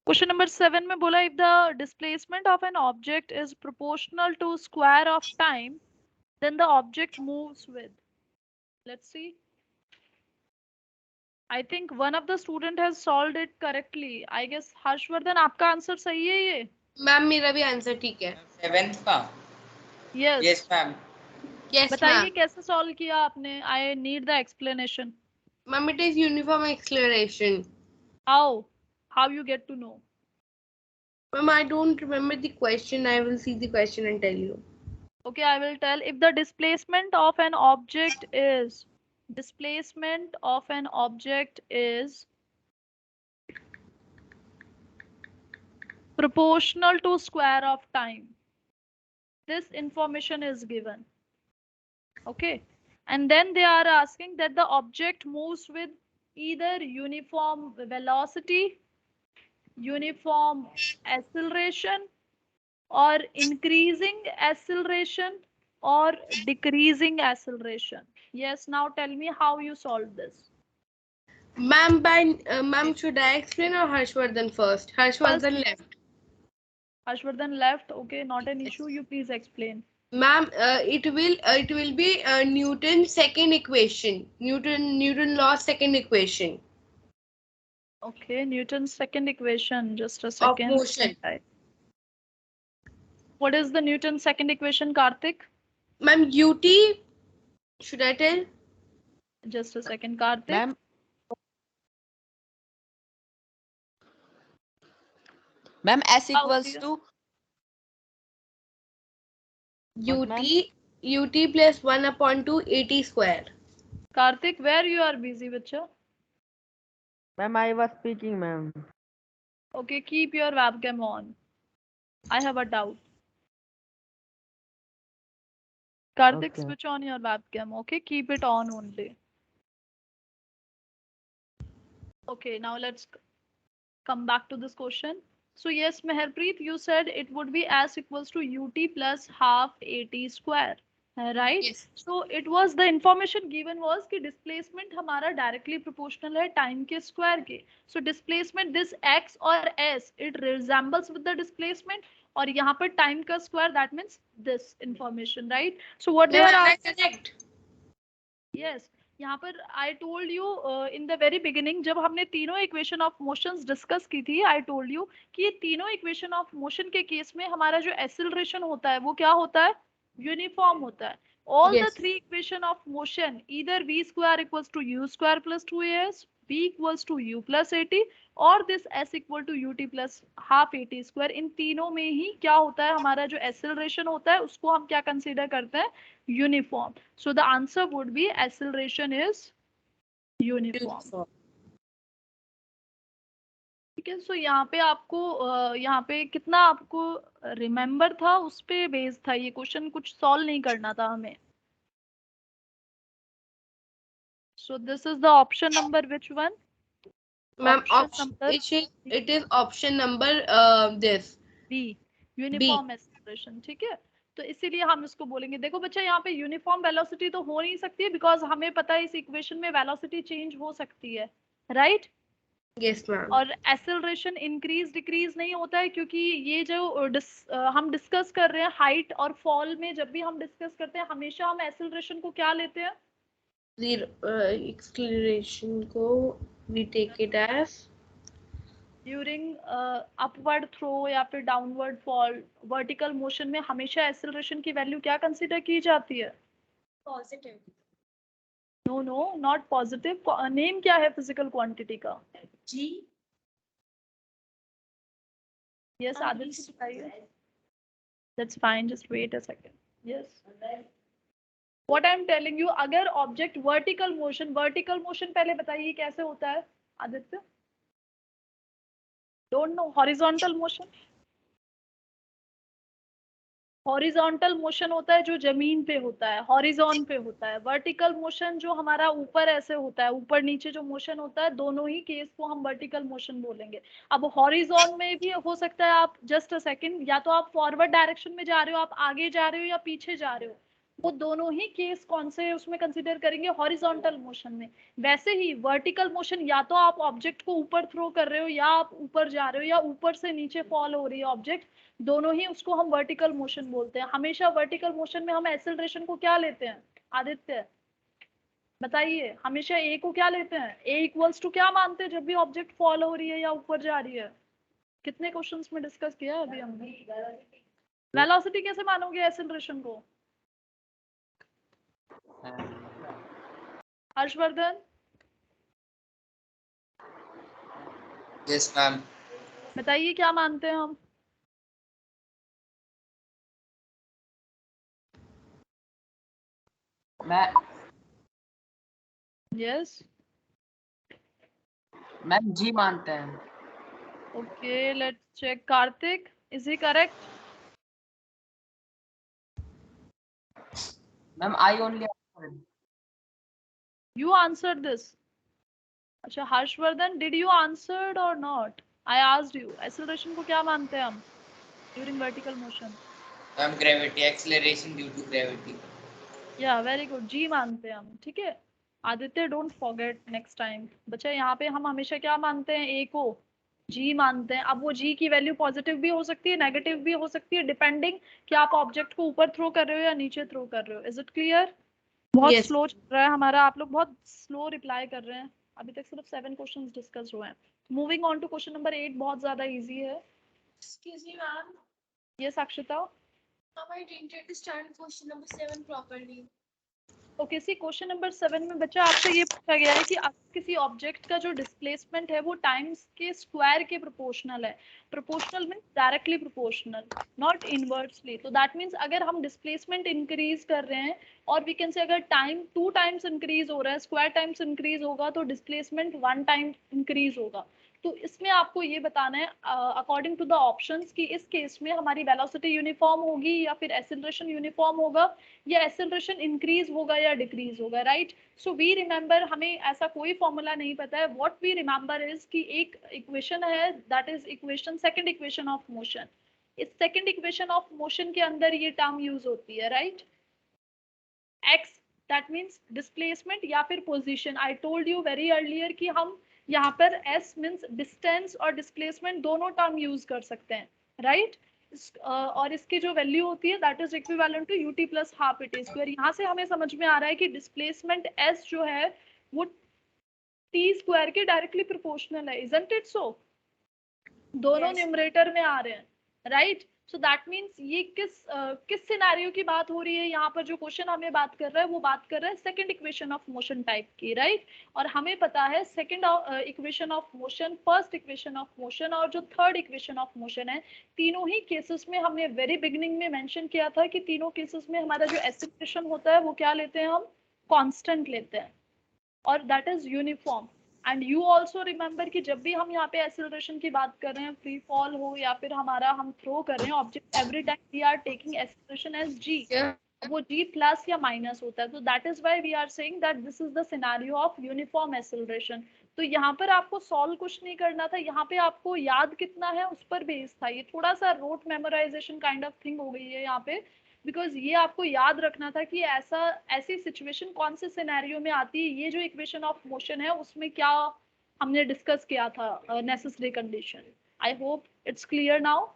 Question number 7 में बोला, if the displacement of an object is proportional to square of time then the object moves with. Let's see. I think one of the student has solved it correctly. I guess Harshvardhan आपका answer सही है ये? Ma'am मेरा भी answer ठीक है. 7th का? Yes. Yes, ma'am. Yes बताइए मैम. कैसे सॉल्व किया आपने? I need the explanation. Ma'am it is uniform acceleration. How you get to know? Ma'am I don't remember the question. I will see the question and tell you. Okay, I will tell. If the displacement of an object is proportional to square of time, this information is given. Okay, And then they are asking that the object moves with either uniform velocity, uniform acceleration, or increasing acceleration, or decreasing acceleration. Yes, now tell me how you solve this. Ma'am, should I explain or Harshvardhan first? First, Harshvardhan left. Ashwardhan left. Okay, not an issue. You please explain. Ma'am, it will be Newton's second equation. Newton law's second equation Okay, Newton's second equation. Just a of second. motion. What is the Newton's second equation, Karthik? Ma'am, UT, should I tell? Just a second, Karthik. Ma'am. Ma'am, S equals to UT plus 1/2 AT square. Karthik, where you are busy, bacha? Ma'am, I was speaking, ma'am. Okay, keep your webcam on. I have a doubt. Karthik, Okay. switch on your webcam. Okay, keep it on only. Okay, now let's come back to this question. So yes, Meherpreet, you said it would be S equals to UT plus half AT square, right? Yes. So it was the information given was कि displacement हमारा directly proportional है time के square के. So displacement this X और S it resembles with the displacement और यहाँ पर time का square that means this information, right? So what they are asking. Correct. Yes. यहाँ पर आई told you in the very beginning जब हमने तीनों इक्वेशन ऑफ मोशंस डिस्कस की थी आई टोल्ड यू कि ये तीनों इक्वेशन ऑफ मोशन के केस में हमारा जो एक्सेलरेशन होता है वो क्या होता है यूनिफॉर्म होता है all the three equation of motion either v square equals to u square plus 2as v equals to u plus at और this s equal to ut plus half at square इन तीनों में ही क्या होता है हमारा जो एक्सेलरेशन होता है उसको हम क्या कंसीडर करते हैं uniform so the answer would be acceleration is uniform. ठीक है सो यहाँ पे आपको यहाँ पे कितना आपको रिमेम्बर था उस पे बेस्ड था ये क्वेश्चन कुछ सॉल्व नहीं करना था हमें. So this is the option number which one? Ma'am, number it is option number this. B, uniform acceleration. ठीक है तो इसीलिए हम इसको बोलेंगे. देखो बच्चा यहाँ पे यूनिफॉर्म वेलोसिटी तो हो नहीं सकती है बिकॉज हमें पता है इस इक्वेशन में वेलोसिटी चेंज हो सकती है राइट. Yes, ma'am. और एक्सेलरेशन इंक्रीज डिक्रीज नहीं होता है क्योंकि ये जो हम डिस्कस कर रहे हैं हाइट और फॉल में जब भी हम डिस्कस करते हैं हमेशा हम एक्सेलरेशन को क्या लेते हैं acceleration को we take it as during upward throw या फिर डाउनवर्ड फॉल वर्टिकल मोशन में हमेशा एक्सेलरेशन की वैल्यू क्या कंसीडर की जाती है positive. No no not positive. Name क्या है फिजिकल क्वांटिटी का जी. यस आदित्य बताइए. That's fine just wait a second. Yes what I am telling you अगर ऑब्जेक्ट वर्टिकल मोशन पहले बताइए कैसे होता है Aditya. Don't know horizontal motion. Horizontal motion होता है जो जमीन पे होता है हॉरिजॉन पे होता है. वर्टिकल मोशन जो हमारा ऊपर ऐसे होता है ऊपर नीचे जो मोशन होता है दोनों ही केस को हम वर्टिकल मोशन बोलेंगे. अब हॉरिजॉन में भी हो सकता है आप जस्ट अ सेकंड या तो आप फॉरवर्ड डायरेक्शन में जा रहे हो आप आगे जा रहे हो या पीछे जा रहे हो वो दोनों ही केस कौन से उसमें कंसीडर करेंगे हॉरिजॉन्टल मोशन में. वैसे ही वर्टिकल मोशन या तो आप ऑब्जेक्ट को ऊपर थ्रो कर रहे हो या आप ऊपर जा रहे हो या ऊपर से नीचे फॉल हो रही है ऑब्जेक्ट दोनों ही उसको हम वर्टिकल मोशन बोलते हैं. हमेशा वर्टिकल मोशन में हम एक्सेलरेशन को क्या लेते हैं आदित्य बताइए. हमेशा ए को क्या लेते हैं ए इक्वल्स टू क्या मानते हैं जब भी ऑब्जेक्ट फॉल हो रही है या ऊपर जा रही है. कितने क्वेश्चंस में डिस्कस किया है अभी हमने. वेलोसिटी कैसे मानोगे एक्सेलरेशन को हर्षवर्धन. Yes, ma'am. बताइए क्या मानते हैं हम. यस मैम जी मानते हैं. Okay let's check. Kartik is he correct. Ma'am I only You answered this. अच्छा Harshvardhan, did you answered or not? I asked you. Acceleration को क्या मानते हैं हम during vertical motion? Ma'am gravity, acceleration due to gravity. या वेरी गुड, जी मानते हैं हम, ठीक है। Aditya don't forget next time. बच्चा यहाँ पे हम हमेशा क्या मानते हैं, ए को जी मानते हैं। अब वो जी की वैल्यू पॉजिटिव भी हो सकती है, नेगेटिव भी हो सकती है, डिपेंडिंग कि आप ऑब्जेक्ट को ऊपर थ्रो कर रहे हो या नीचे थ्रो कर रहे हो। Is it clear? बहुत Yes. स्लो चल रहा है हमारा, आप लोग बहुत स्लो रिप्लाई कर रहे हैं। अभी तक सिर्फ 7 क्वेश्चंस डिस्कस हुए हैं। Moving on to question number 8, बहुत ज्यादा इजी है। Excuse me, ma'am. Yes Akshata. Ma'am, I didn't understand question number 7 properly. Okay see, question number 7 में बच्चा आपसे ये पूछा गया है कि किसी ऑब्जेक्ट का जो डिस्प्लेसमेंट है वो टाइम्स के स्क्वायर के प्रोपोर्शनल है। Proportional means directly proportional, not inversely. तो दैट मींस अगर हम डिस्प्लेसमेंट इंक्रीज कर रहे हैं और वी कैन से अगर टाइम 2 टाइम्स इंक्रीज हो रहा है, स्क्वायर टाइम्स इंक्रीज होगा, तो डिस्प्लेसमेंट 1 टाइम इंक्रीज होगा। तो इसमें आपको ये बताना है अकॉर्डिंग टू द ऑप्शंस कि इस केस में हमारी वेलोसिटी यूनिफॉर्म होगी या फिर एक्सेलरेशन यूनिफॉर्म होगा, या एक्सेलरेशन इंक्रीज होगा या डिक्रीज होगा, राइट। सो वी रिमेंबर, हमें ऐसा कोई फॉर्मूला नहीं पता है। व्हाट वी रिमेंबर इज कि एक इक्वेशन है, that is equation, second equation of motion. इस सेकंड इक्वेशन ऑफ मोशन के अंदर ये टर्म यूज होती है, right. X that means displacement या फिर position. I told you very earlier कि हम यहाँ पर एस मीन्स डिस्टेंस और डिस्प्लेसमेंट दोनों टर्म यूज कर सकते हैं, राइट। और इसकी जो वैल्यू होती है that is equivalent to UT plus half it square. यहाँ से हमें समझ में आ रहा है कि डिस्प्लेसमेंट एस जो है वो टी स्क्वायर के डायरेक्टली प्रोपोर्शनल है, इजंट इट सो? दोनों Yes. न्यूमरेटर में आ रहे हैं, राइट। सो दैट मीन्स ये किस सिनेरियो की बात हो रही है यहाँ पर? जो क्वेश्चन हमें बात कर रहा है वो बात कर रहा है second equation of motion type की, राइट। और हमें पता है second equation of motion, first equation of motion और जो थर्ड इक्वेशन ऑफ मोशन है, तीनों ही केसेस में हमने वेरी बिगिनिंग में मेंशन किया था कि तीनों केसेस में हमारा जो एक्सेलरेशन होता है वो क्या लेते हैं हम? कांस्टेंट लेते हैं, और that is uniform. And you also remember कि जब भी हम यहाँ पे एक्सेलरेशन की बात कर रहे हैं, फ्री फॉल हो या फिर हमारा हम थ्रो कर रहे हैं object, every time we are taking acceleration as g, वो जी प्लस या माइनस होता है। तो that is why we are saying that this is the scenario of uniform acceleration. तो यहाँ पर आपको सॉल्व कुछ नहीं करना था, यहाँ पे आपको याद कितना है उस पर बेस था। ये थोड़ा सा rote memorization kind of thing हो गई है यहाँ पे, बिकॉज ये आपको याद रखना था कि ऐसी सिचुएशन कौन से सिनेरियो में आती है। ये जो इक्वेशन ऑफ मोशन है उसमें क्या हमने डिस्कस किया था necessary condition. I hope it's clear now.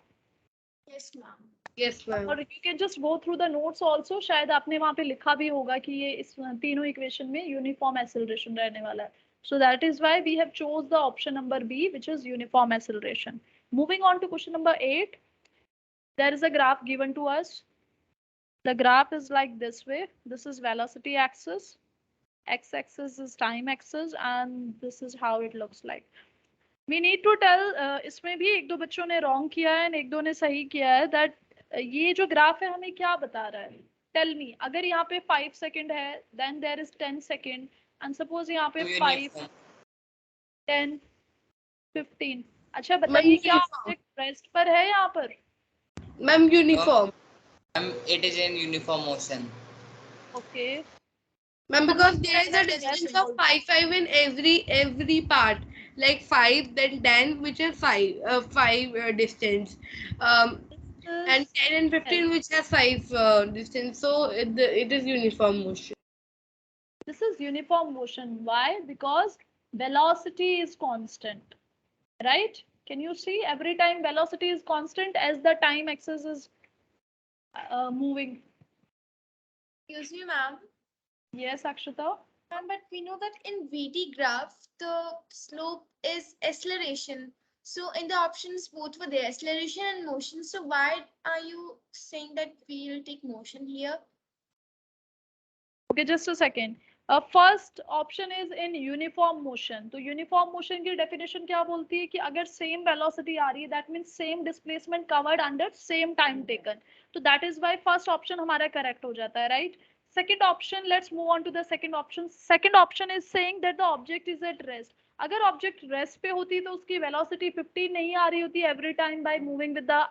Yes, ma'am. Yes, ma'am. और you can just go through the notes also, शायद आपने वहाँ पे लिखा भी होगा कि ये इस तीनों इक्वेशन में यूनिफॉर्म एक्सेलरेशन रहने वाला है। So that is why we have chose the option number B, which is uniform acceleration. Moving on to question number 8, there is a graph given to us. The graph is like this way. This is velocity axis, x-axis is time axis, and this is how it looks like. We need to tell, इसमें भी एक दो बच्चों ने wrong किया है और एक दो ने सही किया है, that ये जो ग्राफ है हमें क्या बता रहा है? Tell me, अगर यहाँ पे 5 सेकेंड है, then there is 10 second, and suppose यहाँ पे 5, 10, 15। अच्छा बताइए क्या ऑब्जेक्ट रेस्ट पर है यहाँ पर? Ma'am, uniform. Ma'am, it is in uniform motion. Okay. Ma'am, because there is a distance of 5 in every part, like 5, then 10, which is 5 distance, and 10 and 15, which has 5 distance. So it is uniform motion. This is uniform motion. Why? Because velocity is constant, right? Can you see every time velocity is constant as the time axis is moving? Excuse me, ma'am. Yes, Akshita. Ma'am, but we know that in VT graph, the slope is acceleration. So in the options, both were there, acceleration and motion. So why are you saying that we will take motion here? Okay, just a second. First option is in uniform motion. तो uniform motion की definition क्या बोलती है कि अगर same velocity आ रही है, that means same displacement covered under same time taken. तो that is why first option हमारा correct हो जाता है, right? Second option, let's move on to the second option. Second option is saying that the object is at rest. अगर object rest पे होती तो उसकी velocity 15 नहीं आ रही होती every time by moving with the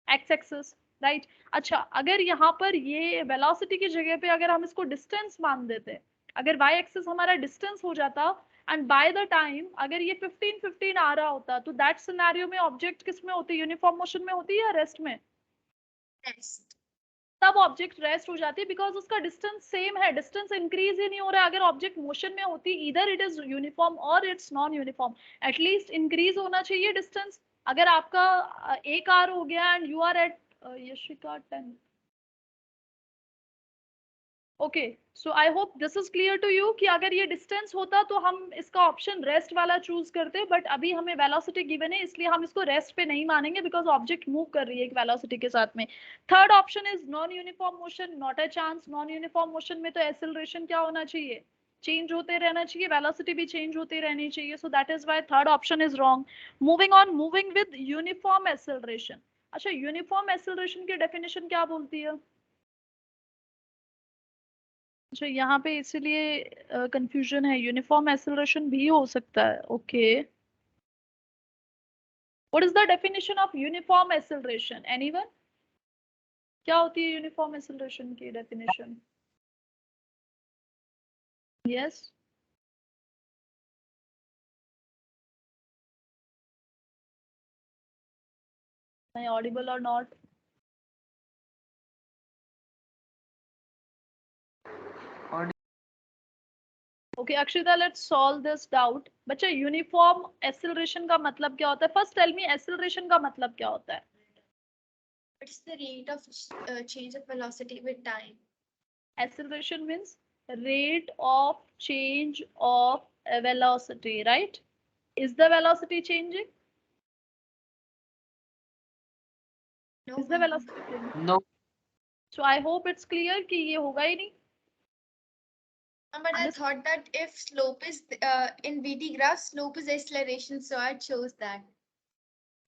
x-axis, right? अच्छा, अगर यहाँ पर ये velocity की जगह पे अगर हम इसको distance मान देते, अगर y एक्सिस हमारा डिस्टेंस हो जाता एंड बाय द टाइम अगर ये 15-15 आ रहा होता तो दैट सिनेरियो में ऑब्जेक्ट किस में होती, यूनिफॉर्म मोशन में होती या रेस्ट में? Rest. तब ऑब्जेक्ट रेस्ट हो जाती है बिकॉज उसका डिस्टेंस सेम है, डिस्टेंस इंक्रीज ही नहीं हो रहा है। अगर ऑब्जेक्ट मोशन में होती इधर इट इज यूनिफॉर्म और it's non uniform, at least increase होना चाहिए डिस्टेंस। अगर आपका 1 आवर हो गया and you are at Yashika 10, okay so I hope this is clear to you कि अगर ये डिस्टेंस होता तो हम इसका ऑप्शन रेस्ट वाला चूज करते, बट अभी हमें वेलोसिटी गिवन है इसलिए हम इसको रेस्ट पे नहीं मानेंगे बिकॉज ऑब्जेक्ट मूव कर रही है एक वेलोसिटी के साथ में। Third option is non uniform motion, not a chance. Non uniform motion में तो एक्सेलरेशन क्या होना चाहिए, चेंज होते रहना चाहिए, वेलोसिटी भी चेंज होती रहनी चाहिए, सो that is why third option is wrong. Moving on, moving with uniform acceleration. अच्छा, यूनिफॉर्म एक्सेलरेशन की डेफिनेशन क्या बोलती है? अच्छा, यहाँ पे इसीलिए कंफ्यूजन है, यूनिफॉर्म एक्सेलरेशन भी हो सकता है। Okay, what is the definition of uniform acceleration? Anyone? क्या होती है यूनिफॉर्म एक्सेलरेशन की डेफिनेशन? यस, मैं ऑडिबल और not? Okay Akshita, let's solve this doubt. बच्चा, यूनिफॉर्म एक्सेलरेशन का मतलब क्या होता है? फर्स्ट टेल मी, एक्सेलरेशन का मतलब क्या होता है? It's the rate of change of velocity with time. Acceleration means rate of change of velocity, right? Is the velocity changing? No, Is the ma'am. velocity changing? No. So I hope it's clear कि ये होगा ही नहीं। But I thought that if slope is in VT graph, slope is acceleration, so I chose that.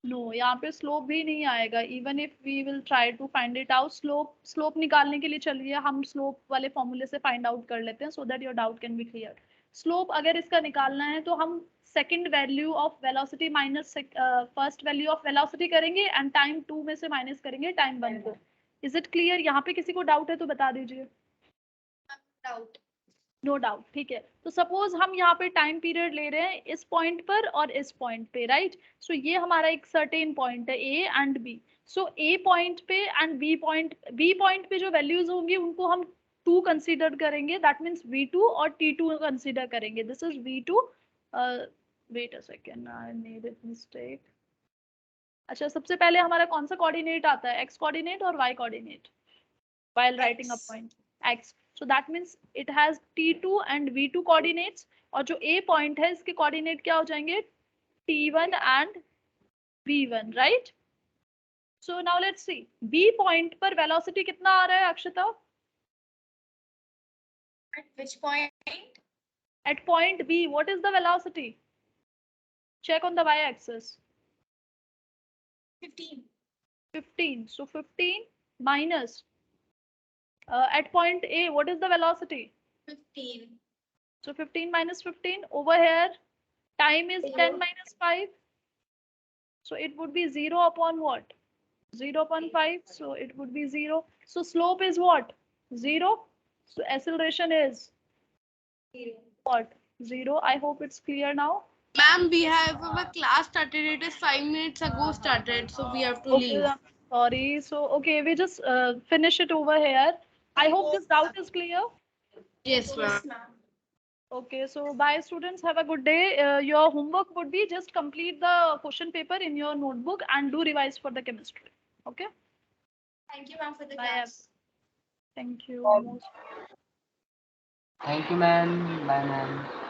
No, यहाँ पे slope भी नहीं आएगा। Even if we will try to find it out, slope निकालने के लिए चलिए हम स्लोप वाले फॉर्मूले से फाइंड आउट कर लेते हैं so that your doubt can be clear. Slope अगर इसका निकालना है तो हम second value of velocity minus first value of velocity करेंगे एंड टाइम 2 में से माइनस करेंगे टाइम 1 को। Is it clear? यहाँ पे किसी को डाउट है तो बता दीजिए। Doubt. नो डाउट, ठीक है। तो सपोज हम यहाँ पे टाइम पीरियड ले रहे हैं इस पॉइंट पर और इस पॉइंट पे, राइट? सो ये हमारा एक सर्टेन पॉइंट है A and B. So A point पे एंड बी पॉइंट पे जो वैल्यूज होंगी उनको हम 2 कंसीडर करेंगे, दैट मीन्स v2 और t2 कंसीडर करेंगे। This is v2। Wait a second, I made it mistake. अच्छा, सबसे पहले हमारा कौन सा कोऑर्डिनेट आता है, x कोऑर्डिनेट और y coordinate while writing a X. point? x, so that means it has t2 and v2 coordinates, और जो a point है इसके कोऑर्डिनेट क्या हो जाएंगे, t1 and v1, right? So now let's see, b point पर velocity कितना आ रहा है अक्षता? At which point? At point b, what is the velocity? Check on the y-axis. 15. 15. So 15 minus at point a, what is the velocity? 15. So 15 minus 15 over here, time is 10 minus 5. So it would be 0 upon what? 0 upon 5. So it would be 0. So slope is what? 0. So acceleration is 0. what? 0. I hope it's clear now. Ma'am, we have our class started. It is 5 minutes ago started, so we have to leave. I'm sorry. So, okay, we just finish it over here. I hope this doubt is clear. Yes, ma'am. Yes, ma'am. Okay, so bye students, have a good day. Your homework would be just complete the question paper in your notebook and do revise for the chemistry. Okay, Thank you, ma'am, for the Bye, class. thank you. Thank you, ma'am. Bye, ma'am.